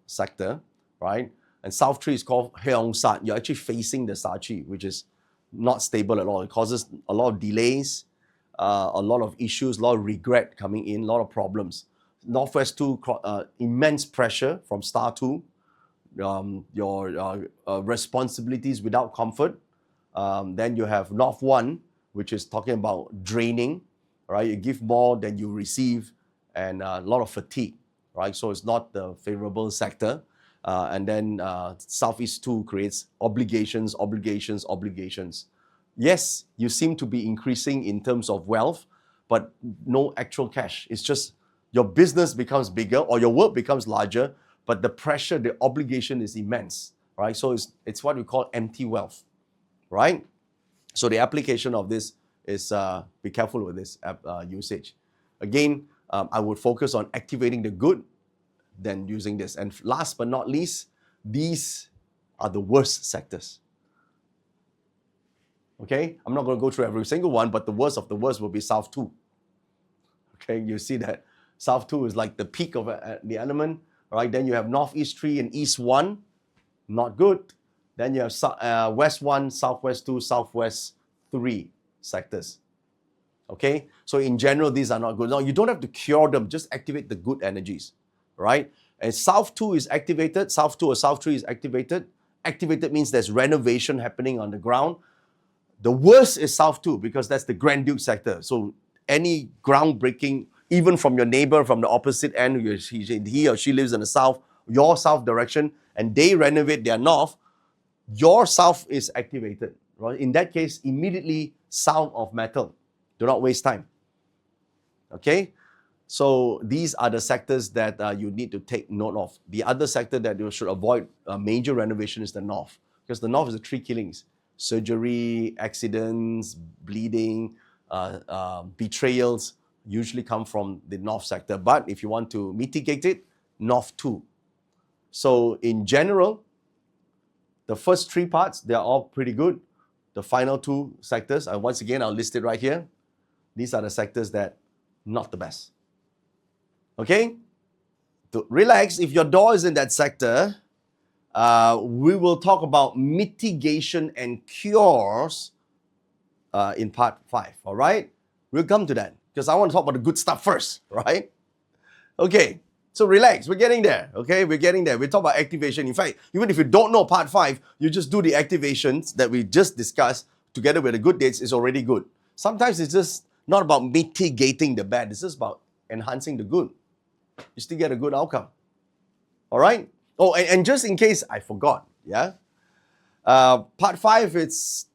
sector, right? And South 3 is called Heong Sat. You're actually facing the Sa Chi, which is not stable at all. It causes a lot of delays, a lot of issues, a lot of regret coming in, a lot of problems. Northwest 2, immense pressure from Star 2. Your responsibilities without comfort. Then you have North 1, which is talking about draining, right? You give more than you receive, and a lot of fatigue, right? So it's not the favorable sector. And then Southeast 2 creates obligations. Yes, you seem to be increasing in terms of wealth, but no actual cash. It's just your business becomes bigger or your work becomes larger, but the pressure, the obligation is immense, right? So it's what we call empty wealth, right? So the application of this is be careful with this usage. Again, I would focus on activating the good than using this. And last but not least, these are the worst sectors. Okay, I'm not going to go through every single one, but the worst of the worst will be South 2. Okay, you see that South 2 is like the peak of the element, right? Then you have Northeast 3 and East 1, not good. Then you have West 1, Southwest 2, Southwest 3 sectors. Okay, so in general, these are not good. Now, you don't have to cure them, just activate the good energies, right? And South 2 is activated, South 2 or South 3 is activated. Activated means there's renovation happening on the ground. The worst is South 2 because that's the Grand Duke sector. So any groundbreaking, even from your neighbor from the opposite end, he or she lives in the south, your south direction, and they renovate their north, your south is activated. Right? In that case, immediately south of metal. Do not waste time. Okay? So these are the sectors that you need to take note of. The other sector that you should avoid major renovation is the north, because the north is the 3 killings: surgery, accidents, bleeding, betrayals usually come from the north sector. But if you want to mitigate it, North 2. So in general, the first 3 parts, they're all pretty good. The final 2 sectors, and once again, I'll list it right here. These are the sectors that not the best. Okay? relax. If your door is in that sector, we will talk about mitigation and cures in part 5, all right? We'll come to that because I want to talk about the good stuff first, right? Okay, so relax. We're getting there, okay? We're getting there. We talk about activation. In fact, even if you don't know part 5, you just do the activations that we just discussed together with the good dates is already good. Sometimes it's just not about mitigating the bad. It's just about enhancing the good. You still get a good outcome. All right? Oh, and just in case I forgot, yeah? Part 5, it's...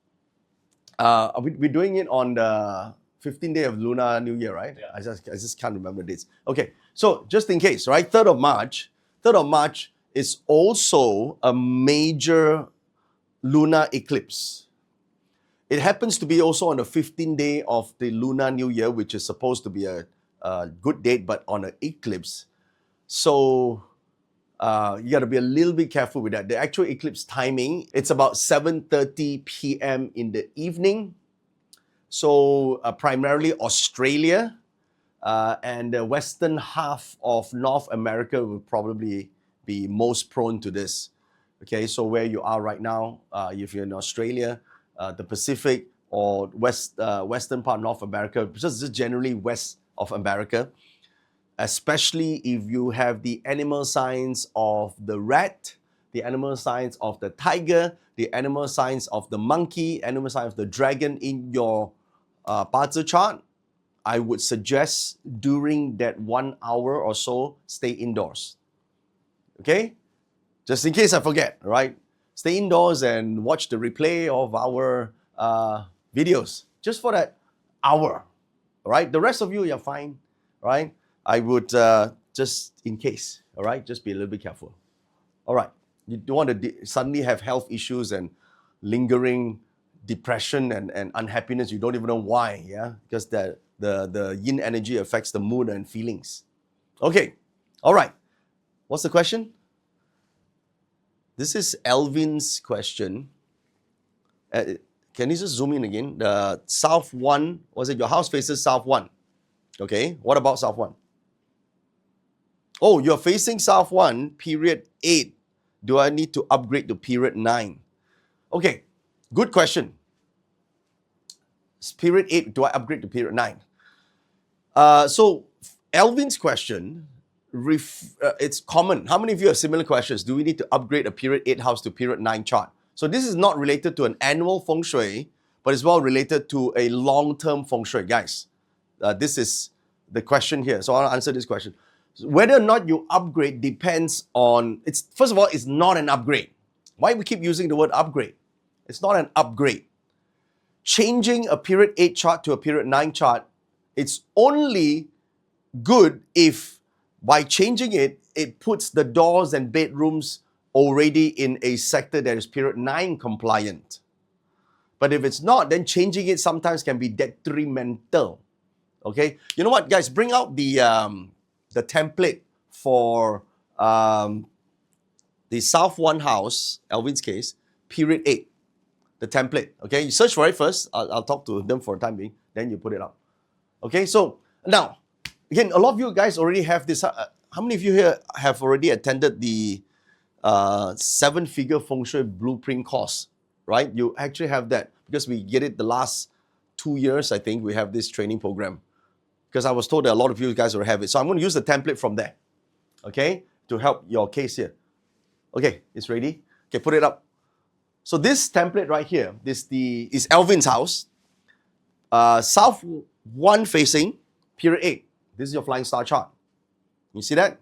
we're doing it on the 15th day of Lunar New Year, right? Yeah. I just can't remember dates. Okay, so just in case, right? 3rd of March is also a major lunar eclipse. It happens to be also on the 15th day of the Lunar New Year, which is supposed to be a good date, but on an eclipse. So you got to be a little bit careful with that. The actual eclipse timing, it's about 7:30 p.m. in the evening. So primarily Australia and the western half of North America will probably be most prone to this. Okay, so where you are right now, if you're in Australia, the Pacific or western part of North America, just generally west of America, especially if you have the animal signs of the rat, the animal signs of the tiger, the animal signs of the monkey, animal sign of the dragon in your Bazi chart, I would suggest during that 1 hour or so, stay indoors. Okay? Just in case I forget, right? Stay indoors and watch the replay of our videos just for that hour, right? The rest of you, you're fine, right? I would just in case, all right? Just be a little bit careful. All right. You don't want to suddenly have health issues and lingering depression and unhappiness. You don't even know why, yeah? Because the yin energy affects the mood and feelings. Okay. All right. What's the question? This is Alvin's question. Can you just zoom in again? The South 1, was it your house faces South 1? Okay, what about South 1? Oh, you're facing South 1, period 8. Do I need to upgrade to period 9? Okay, good question. Period 8, do I upgrade to period 9? So, Alvin's question, it's common. How many of you have similar questions? Do we need to upgrade a period 8 house to period 9 chart? So this is not related to an annual Feng Shui, but it's well related to a long-term Feng Shui. Guys, this is the question here. So I'll answer this question. Whether or not you upgrade depends on, first of all, it's not an upgrade. Why we keep using the word upgrade? It's not an upgrade. Changing a period 8 chart to a period 9 chart, it's only good if by changing it, it puts the doors and bedrooms already in a sector that is period 9 compliant. But if it's not, then changing it sometimes can be detrimental. Okay? You know what, guys? Bring out the template for the South 1 house, Alvin's case, period 8. The template. Okay? You search for it first. I'll talk to them for a time being. Then you put it up. Okay? So, now, again, a lot of you guys already have this. How many of you here have already attended the 7-figure Feng Shui blueprint course, right? You actually have that because we get it the last 2 years, I think, we have this training program. Because I was told that a lot of you guys will have it. So I'm going to use the template from there, okay, to help your case here. Okay, it's ready. Okay, put it up. So this template right here, is Alvin's house. South 1 facing, period 8. This is your flying star chart. You see that?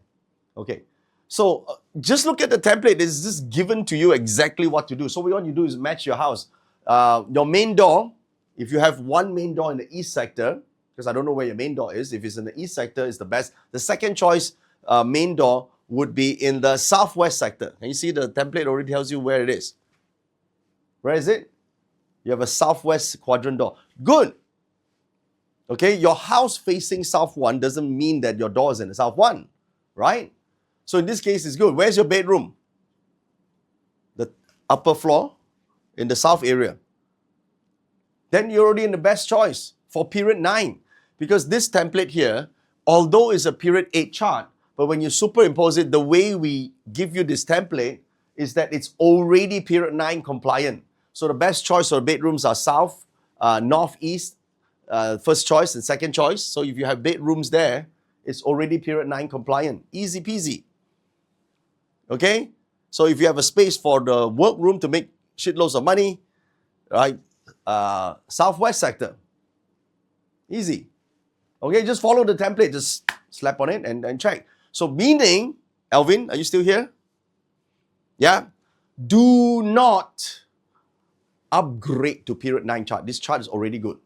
Okay. So just look at the template. It's just given to you exactly what to do. So what you do is match your house. Your main door, if you have one main door in the east sector, because I don't know where your main door is. If it's in the east sector, it's the best. The second choice main door would be in the southwest sector. And you see the template already tells you where it is. Where is it? You have a southwest quadrant door. Good. Okay, your house facing South 1 doesn't mean that your door is in the South 1, right? So in this case, it's good. Where's your bedroom? The upper floor in the south area. Then you're already in the best choice for period 9. Because this template here, although it's a period 8 chart, But when you superimpose it, the way we give you this template is that it's already period 9 compliant. So the best choice for bedrooms are south, north, east, first choice and second choice. So if you have bedrooms there, it's already period 9 compliant. Easy peasy. Okay? So if you have a space for the workroom to make shitloads of money, right? Southwest sector. Easy. Okay, just follow the template. Just slap on it and check. So meaning, Alvin, are you still here? Yeah? Do not upgrade to period 9 chart. This chart is already good.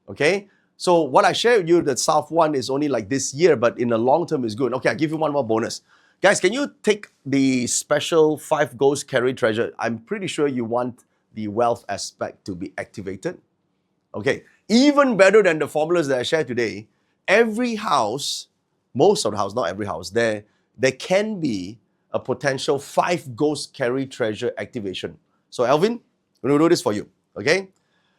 Okay? So what I shared with you, that South one is only like this year, but in the long term is good. Okay, I'll give you one more bonus. Guys, can you take the special 5 goals carry treasure? I'm pretty sure you want the wealth aspect to be activated. Okay, even better than the formulas that I shared today, every house, most of the house, not every house, there can be a potential 5 ghost carry treasure activation. So Alvin, we're going to do this for you, okay?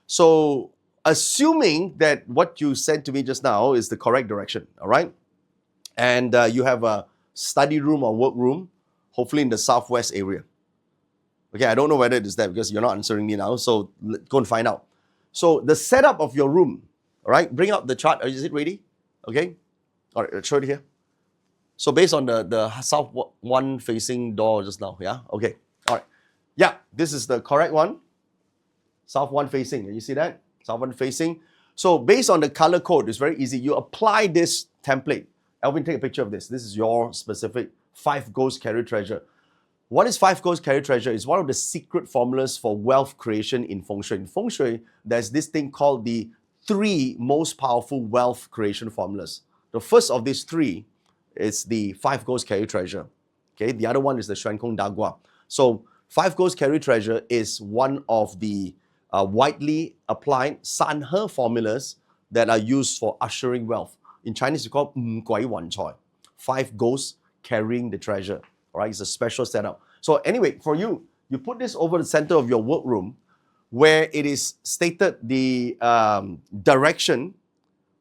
So assuming that what you said to me just now is the correct direction, all right? And you have a study room or work room, hopefully in the southwest area. Okay, I don't know whether it is that because you're not answering me now, so go and find out. So the setup of your room, all right? Bring up the chart. Is it ready? Okay. All right, show it here. So based on the south one facing door just now, yeah? Okay. All right. Yeah, this is the correct one. South one facing. You see that? South one facing. So based on the color code, it's very easy. You apply this template. Alvin, take a picture of this. This is your specific 5 ghost carry treasure. What is 5 ghost carry treasure? It's one of the secret formulas for wealth creation in Feng Shui. In Feng Shui, there's this thing called the 3 most powerful wealth creation formulas. The first of these 3 is the 5 ghost carry treasure. Okay, the other one is the Xuan Kong Da Gua. So 5 ghost carry treasure is one of the widely applied San He formulas that are used for ushering wealth. In Chinese, it's called Gui Wan Choi. 5 ghosts carrying the treasure. All right, it's a special setup. So anyway, for you, you put this over the center of your workroom where it is stated the direction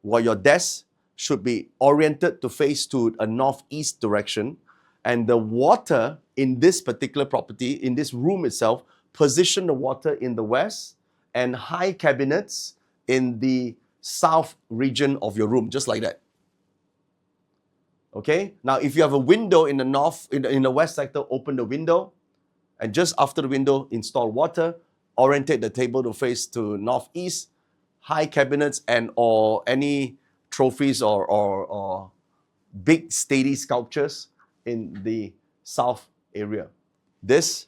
where your desk should be oriented to face to a northeast direction, and the water in this particular property, in this room itself, position the water in the west and high cabinets in the south region of your room, just like that. Okay, now if you have a window in the north, in the west sector, open the window, and just after the window, install water, orientate the table to face to northeast, high cabinets and or any trophies or big steady sculptures in the south area. This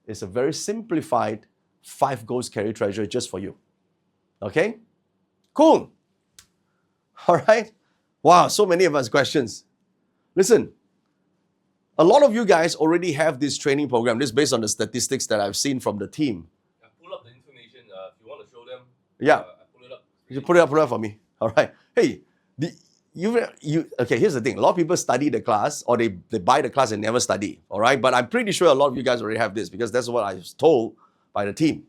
is a very simplified 5 ghost carry treasure just for you. Okay? Cool. All right. Wow, so many of us questions. Listen, a lot of you guys already have this training program. This is based on the statistics that I've seen from the team. Pull up the information if you want to show them. Yeah. Pull it up. You put it up for me. All right. Hey, okay, here's the thing. A lot of people study the class or they buy the class and never study. All right. But I'm pretty sure a lot of you guys already have this because that's what I was told by the team.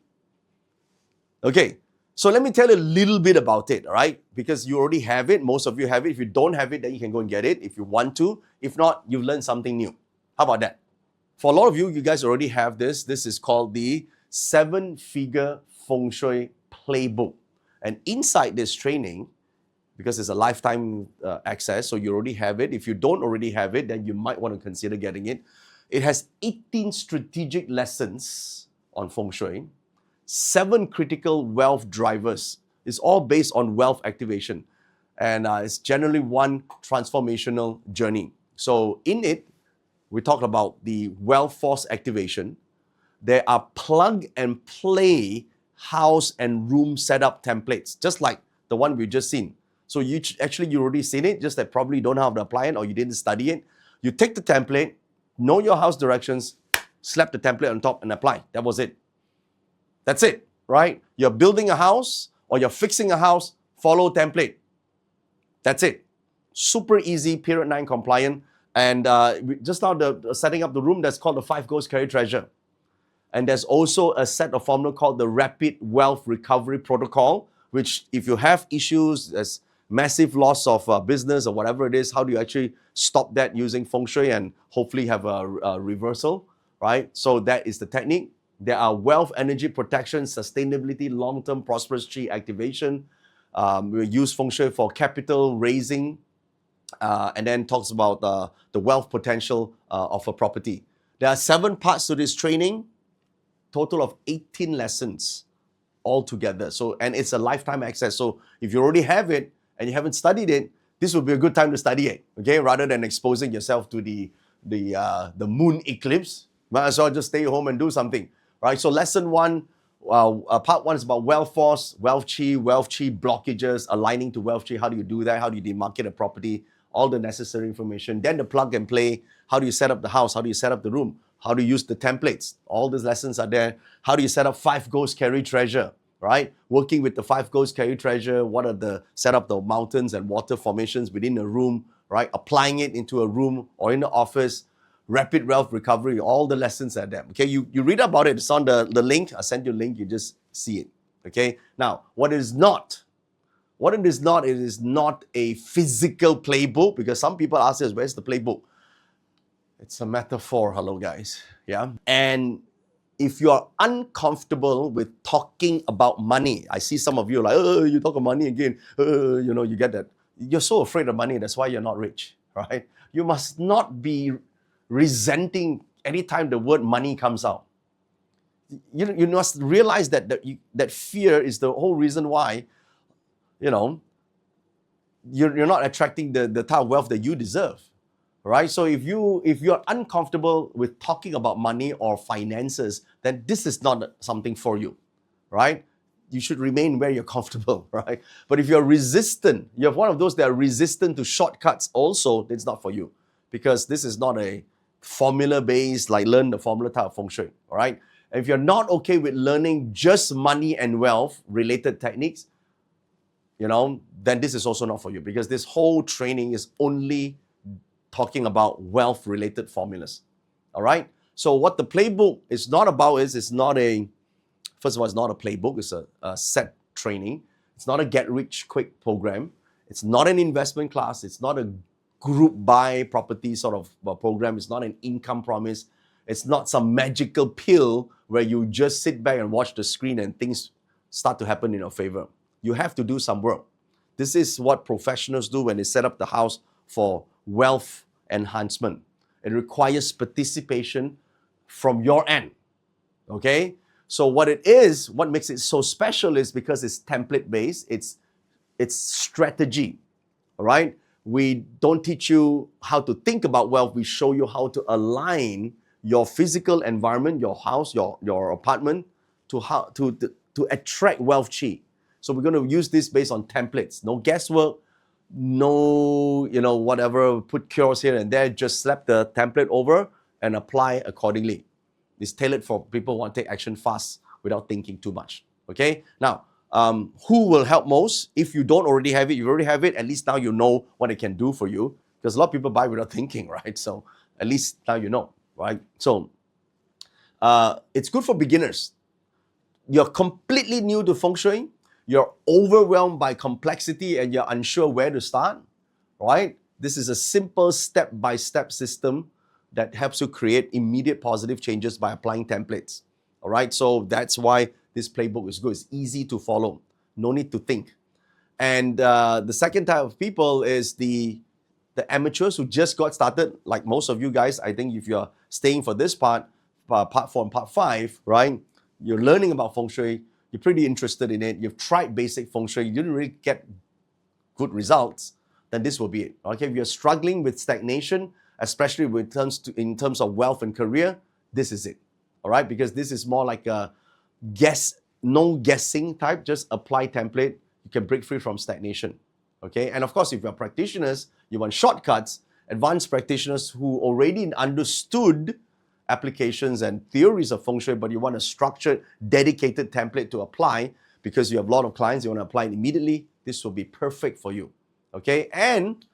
Okay. So let me tell you a little bit about it, all right? Because you already have it. Most of you have it. If you don't have it, then you can go and get it if you want to. If not, you've learned something new. How about that? For a lot of you, you guys already have this. This is called the 7-Figure Feng Shui Playbook. And inside this training, because it's a lifetime access, so you already have it. If you don't already have it, then you might want to consider getting it. It has 18 strategic lessons on Feng Shui. 7 critical wealth drivers. It's all based on wealth activation. And it's generally one transformational journey. So in it, we talk about the wealth force activation. There are plug and play house and room setup templates, just like the one we just seen. So you already seen it, just that probably don't have to apply it or you didn't study it. You take the template, know your house directions, slap the template on top and apply. That was it. That's it, right? You're building a house or you're fixing a house, follow template. That's it. Super easy, period 9 compliant. And just now the setting up the room, that's called the 5 ghost carry treasure. And there's also a set of formula called the Rapid Wealth Recovery Protocol, which if you have issues, there's massive loss of business or whatever it is, how do you actually stop that using Feng Shui and hopefully have a reversal, right? So that is the technique. There are wealth, energy protection, sustainability, long-term prosperous chi activation. We use Feng Shui for capital raising, and then talks about the wealth potential of a property. There are 7 parts to this training, total of 18 lessons altogether. So, and it's a lifetime access. So if you already have it and you haven't studied it, this would be a good time to study it, okay? Rather than exposing yourself to the moon eclipse, might as well just stay home and do something, right? So lesson 1, part 1 is about wealth force, wealth chi blockages, aligning to wealth chi. How do you do that? How do you demarcate a property? All the necessary information. Then the plug and play. How do you set up the house? How do you set up the room? How do you use the templates? All these lessons are there. How do you set up 5 ghosts carry treasure, right? Working with the 5 ghosts carry treasure. What are the set up the mountains and water formations within a room, right? Applying it into a room or in the office. Rapid wealth recovery. All the lessons are there. Okay, you read about it. It's on the link. I sent you a link. You just see it. Okay. Now, what it is not, it is not a physical playbook, because some people ask us, where's the playbook? It's a metaphor. Hello, guys. Yeah. And if you are uncomfortable with talking about money, I see some of you like, oh, you talk about money again. You get that. You're so afraid of money. That's why you're not rich, right? You must not be resenting anytime the word money comes out. You must realize that fear is the whole reason why, you're not attracting the type of wealth that you deserve, right? So if you're uncomfortable with talking about money or finances, then this is not something for you, right? You should remain where you're comfortable, right? But if you're resistant, you have one of those that are resistant to shortcuts also, it's not for you, because this is not a formula-based, like learn the formula type of Feng Shui, all right? And if you're not okay with learning just money and wealth related techniques, then this is also not for you, because this whole training is only talking about wealth related formulas. All right. So what the playbook is not about it's not a playbook, it's a set training. It's not a get rich quick program. It's not an investment class. It's not a group buy property sort of program. It's not an income promise. It's not some magical pill where you just sit back and watch the screen and things start to happen in your favor. You have to do some work. This is what professionals do when they set up the house for wealth enhancement. It requires participation from your end. Okay? So what makes it so special is because it's template based, it's strategy. All right? We don't teach you how to think about wealth, we show you how to align your physical environment, your house, your apartment to attract wealth chi. So we're going to use this based on templates. No guesswork, no, whatever, put cures here and there, just slap the template over and apply accordingly. It's tailored for people who want to take action fast without thinking too much. Okay? Now, who will help most? If you don't already have it, you already have it, at least now you know what it can do for you. Because a lot of people buy without thinking, right? So at least now you know, right? So it's good for beginners. You're completely new to Feng Shui. You're overwhelmed by complexity and you're unsure where to start, right? This is a simple step-by-step system that helps you create immediate positive changes by applying templates, all right? So that's why this playbook is good. It's easy to follow. No need to think. And the second type of people is the amateurs who just got started, like most of you guys. I think if you're staying for this part 4 and part 5, right? You're learning about Feng Shui. You're pretty interested in it. You've tried basic Feng Shui. You didn't really get good results. Then this will be it. Okay, if you're struggling with stagnation, especially in terms of wealth and career, this is it. All right, because this is more like a no guessing type. Just apply template. You can break free from stagnation. Okay, and of course, if you're practitioners, you want shortcuts. Advanced practitioners who already understood applications and theories of Feng Shui, but you want a structured, dedicated template to apply because you have a lot of clients, you want to apply it immediately, this will be perfect for you. Okay, and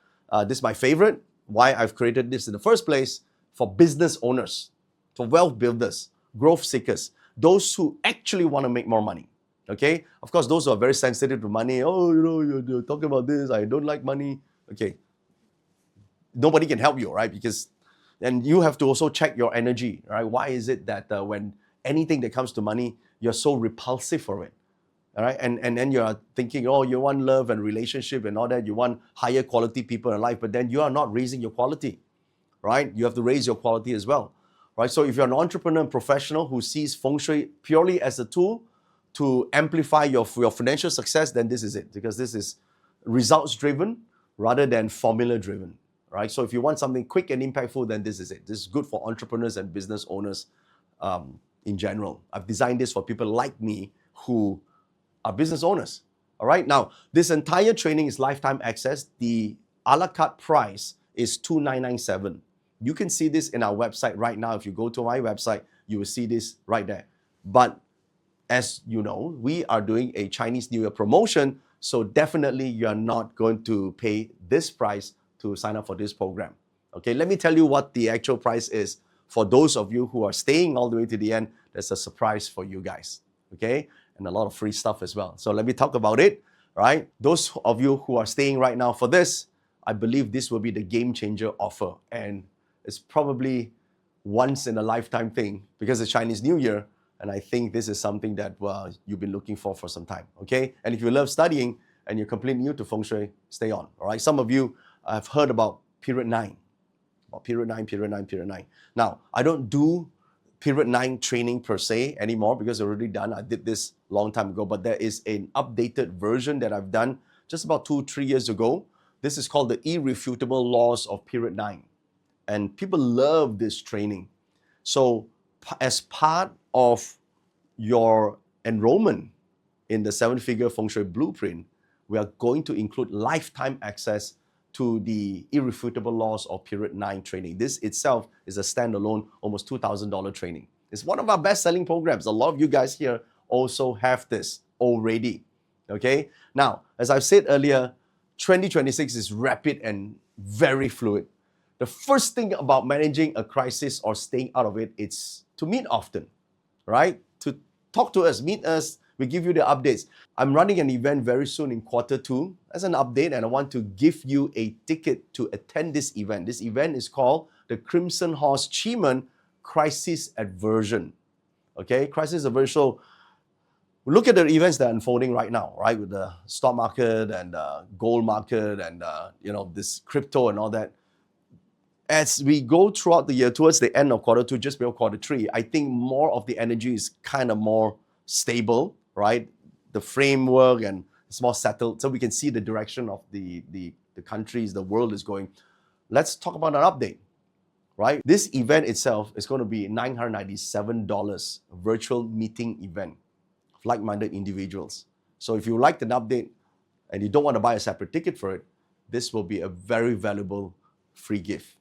this is my favorite, why I've created this in the first place, for business owners, for wealth builders, growth seekers, those who actually want to make more money. Okay, of course, those who are very sensitive to money, oh, you're talking about this, I don't like money. Okay, nobody can help you, right? Because then you have to also check your energy, right? Why is it that when anything that comes to money, you're so repulsive for it? All right, and then you're thinking, oh, you want love and relationship and all that, you want higher quality people in life, but then you are not raising your quality, right? You have to raise your quality as well, right? So if you're an entrepreneur and professional who sees Feng Shui purely as a tool to amplify your financial success, then this is it, because this is results driven rather than formula driven, right? So if you want something quick and impactful, then this is it. This is good for entrepreneurs and business owners in general. I've designed this for people like me who are business owners. All right. Now, this entire training is lifetime access. The a la carte price is $2,997. You can see this in our website right now. If you go to my website, you will see this right there. But as you know, we are doing a Chinese New Year promotion. So definitely you're not going to pay this price to sign up for this program. Okay, let me tell you what the actual price is. For those of you who are staying all the way to the end, there's a surprise for you guys. Okay, and a lot of free stuff as well. So let me talk about it, right? Those of you who are staying right now for this, I believe this will be the game changer offer. And it's probably once in a lifetime thing because it's Chinese New Year. And I think this is something that you've been looking for some time, okay? And if you love studying and you're completely new to Feng Shui, stay on, all right? Some of you have heard about period 9, period 9. Now, I don't do period 9 training per se anymore because it's already done. I did this long time ago, but there is an updated version that I've done just about 2-3 years ago. This is called the Irrefutable Laws of Period 9. And people love this training. So as part of your enrollment in the 7-figure Feng Shui blueprint, we are going to include lifetime access to the Irrefutable Laws of Period 9 training. This itself is a standalone, almost $2,000 training. It's one of our best-selling programs. A lot of you guys here also have this already, okay? Now, as I've said earlier, 2026 is rapid and very fluid. The first thing about managing a crisis or staying out of it is to meet often, right? To talk to us, meet us, we give you the updates. I'm running an event very soon in Q2 as an update, and I want to give you a ticket to attend this event. This event is called the Crimson Horse Chi Crisis Aversion. Okay, crisis aversion. So look at the events that are unfolding right now, right? With the stock market and gold market and this crypto and all that. As we go throughout the year, towards the end of Q2, just before Q3, I think more of the energy is kind of more stable, right? The framework and it's more settled, so we can see the direction of the countries, the world is going. Let's talk about an update, right? This event itself is going to be $997 virtual meeting event of like-minded individuals. So if you liked an update and you don't want to buy a separate ticket for it, this will be a very valuable free gift.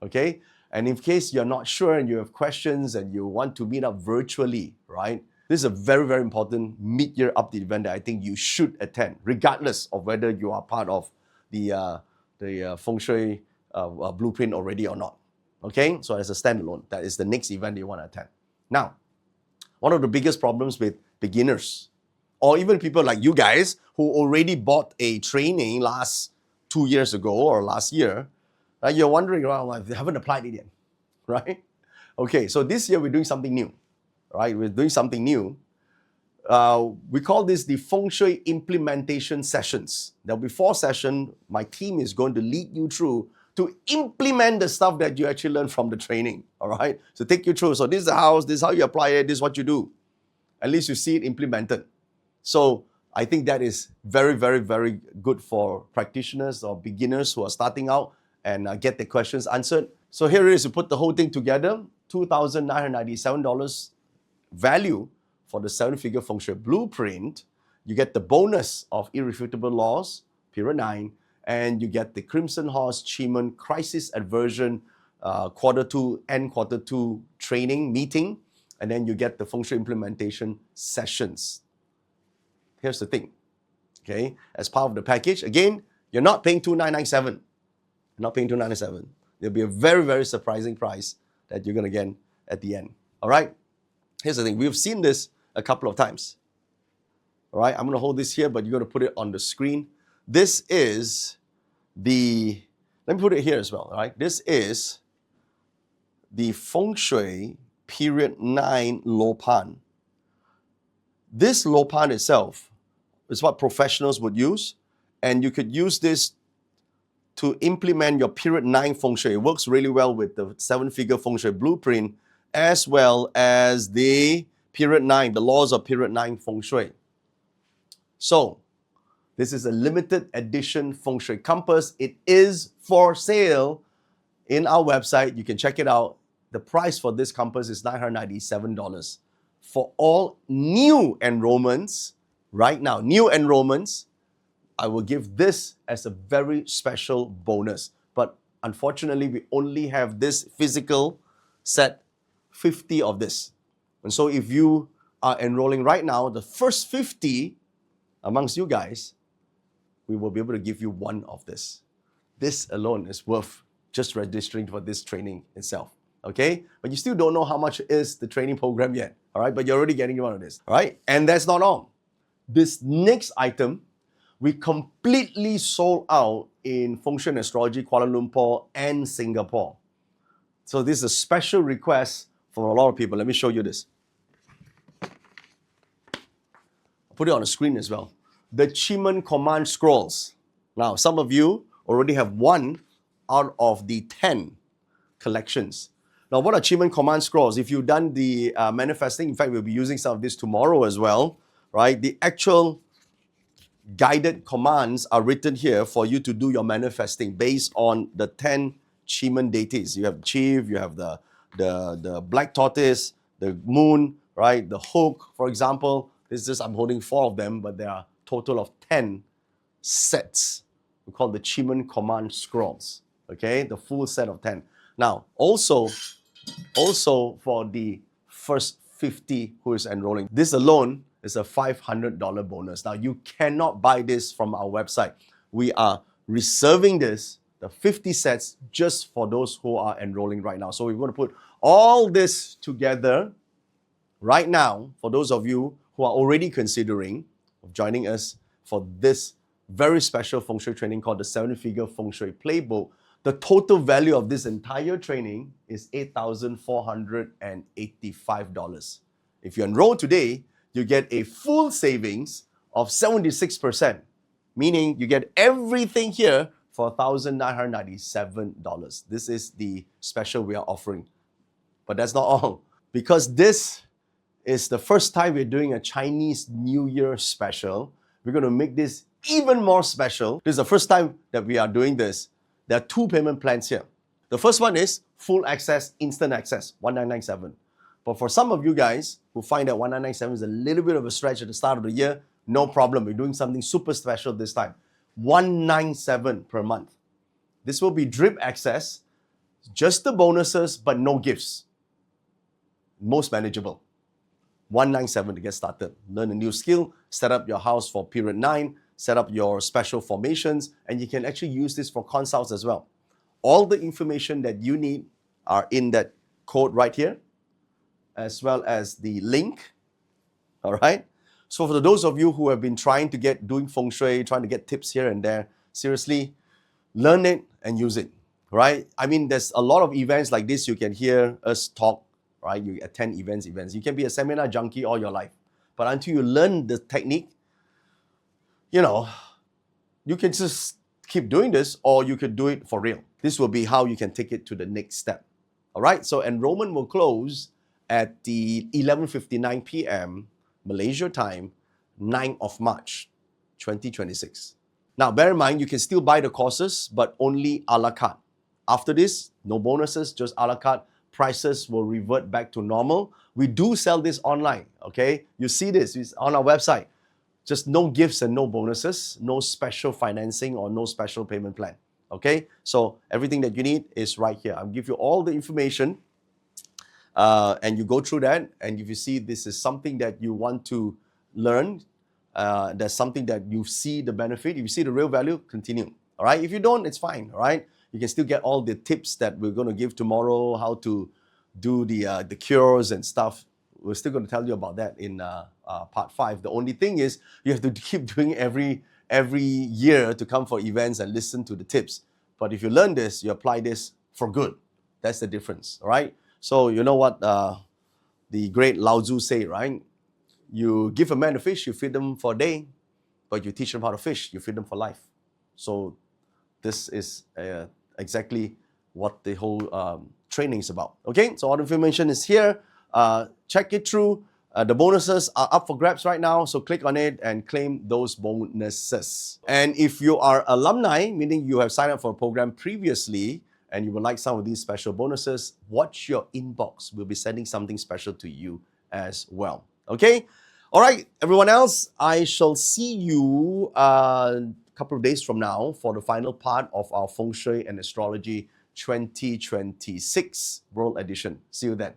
Okay? And in case you're not sure and you have questions and you want to meet up virtually, right? This is a very, very important mid-year update event that I think you should attend, regardless of whether you are part of the Feng Shui blueprint already or not. Okay? So as a standalone, that is the next event you want to attend. Now, one of the biggest problems with beginners, or even people like you guys who already bought a training last 2 years ago or last year, you're wondering, well, I haven't applied it yet, right? Okay, so this year we're doing something new, right? We're doing something new. We call this the Feng Shui implementation sessions. There'll be 4 sessions. My team is going to lead you through to implement the stuff that you actually learned from the training, all right? So take you through. So this is the house, this is how you apply it, this is what you do. At least you see it implemented. So I think that is very, very, very good for practitioners or beginners who are starting out and get their questions answered. So here it is, you put the whole thing together, $2,997 value for the 7-figure Feng Shui blueprint. You get the bonus of Irrefutable Laws, period 9, and you get the Crimson Horse Chi Crisis Aversion Q2 training meeting, and then you get the Feng Shui implementation sessions. Here's the thing, okay? As part of the package, again, you're not paying $2,997. You're not paying $2,997. There'll be a very, very surprising price that you're going to get at the end. All right? Here's the thing. We've seen this a couple of times. All right, I'm going to hold this here, but you're going to put it on the screen. This is the, let me put it here as well, all right? This is the Feng Shui Period 9 Lopan. This Lopan itself is what professionals would use, and you could use this to implement your Period 9 Feng Shui. It works really well with the 7-figure Feng Shui blueprint, as well as the Period 9, the laws of Period 9 Feng Shui. So, this is a limited edition Feng Shui compass. It is for sale in our website. You can check it out. The price for this compass is $997. For all new enrollments, right now, new enrollments, I will give this as a very special bonus. But unfortunately, we only have this physical set, 50 of this. And so if you are enrolling right now, the first 50 amongst you guys, we will be able to give you one of this. This alone is worth just registering for this training itself. Okay? But you still don't know how much is the training program yet. All right? But you're already getting one of this. All right? And that's not all. This next item, we completely sold out in Feng Shui and Astrology, Kuala Lumpur and Singapore. So this is a special request for a lot of people. Let me show you this. I'll put it on the screen as well. The Chiman Command Scrolls. Now, some of you already have one out of the 10 collections. Now, what are Chiman Command Scrolls? If you've done the manifesting, in fact, we'll be using some of this tomorrow as well, right? The actual guided commands are written here for you to do your manifesting based on the 10 Chiman deities. You have Chief, you have the Black Tortoise, the Moon, right? The Hook, for example. This is, I'm holding 4 of them, but there are a total of 10 sets. We call the Chiman Command Scrolls. Okay, the full set of 10. Now, also for the first 50 who is enrolling, this alone is a $500 bonus. Now, you cannot buy this from our website. We are reserving this, the 50 sets, just for those who are enrolling right now. So we're going to put all this together right now for those of you who are already considering joining us for this very special Feng Shui training called the 7-Figure Feng Shui Playbook. The total value of this entire training is $8,485. If you enroll today, you get a full savings of 76%, meaning you get everything here for $1,997. This is the special we are offering. But that's not all. Because this is the first time we're doing a Chinese New Year special, we're going to make this even more special. This is the first time that we are doing this. There are 2 payment plans here. The first one is full access, instant access, $1,997. But for some of you guys who find that $1,997 is a little bit of a stretch at the start of the year, no problem. We're doing something super special this time. $197 per month. This will be drip access, just the bonuses, but no gifts. Most manageable. $197 to get started. Learn a new skill, set up your house for period 9, set up your special formations, and you can actually use this for consults as well. All the information that you need are in that code right here, as well as the link. All right? So for those of you who have been trying to doing Feng Shui, trying to get tips here and there, seriously, learn it and use it, right? I mean, there's a lot of events like this. You can hear us talk, right? You attend events. You can be a seminar junkie all your life. But until you learn the technique, you can just keep doing this, or you could do it for real. This will be how you can take it to the next step. All right, so enrollment will close at the 11:59 p.m. Malaysia time, 9th of March, 2026. Now, bear in mind, you can still buy the courses, but only a la carte. After this, no bonuses, just a la carte. Prices will revert back to normal. We do sell this online, okay? You see this, it's on our website. Just no gifts and no bonuses, no special financing or no special payment plan. Okay? So everything that you need is right here. I'll give you all the information and you go through that. And if you see this is something that you want to learn, there's something that you see the benefit, if you see the real value, continue. All right? If you don't, it's fine. All right? You can still get all the tips that we're going to give tomorrow, how to do the cures and stuff. We're still going to tell you about that part 5. The only thing is you have to keep doing every year to come for events and listen to the tips. But if you learn this, you apply this for good. That's the difference, all right? So you know what the great Lao Tzu say, right? You give a man a fish, you feed them for a day, but you teach them how to fish, you feed them for life. So this is exactly what the whole training is about. Okay, so all the information is here. Check it through. The bonuses are up for grabs right now, so click on it and claim those bonuses. And if you are alumni, meaning you have signed up for a program previously and you would like some of these special bonuses, watch your inbox. We'll be sending something special to you as well. Okay? All right, everyone else, I shall see you a couple of days from now for the final part of our Feng Shui and Astrology 2026 World Edition. See you then.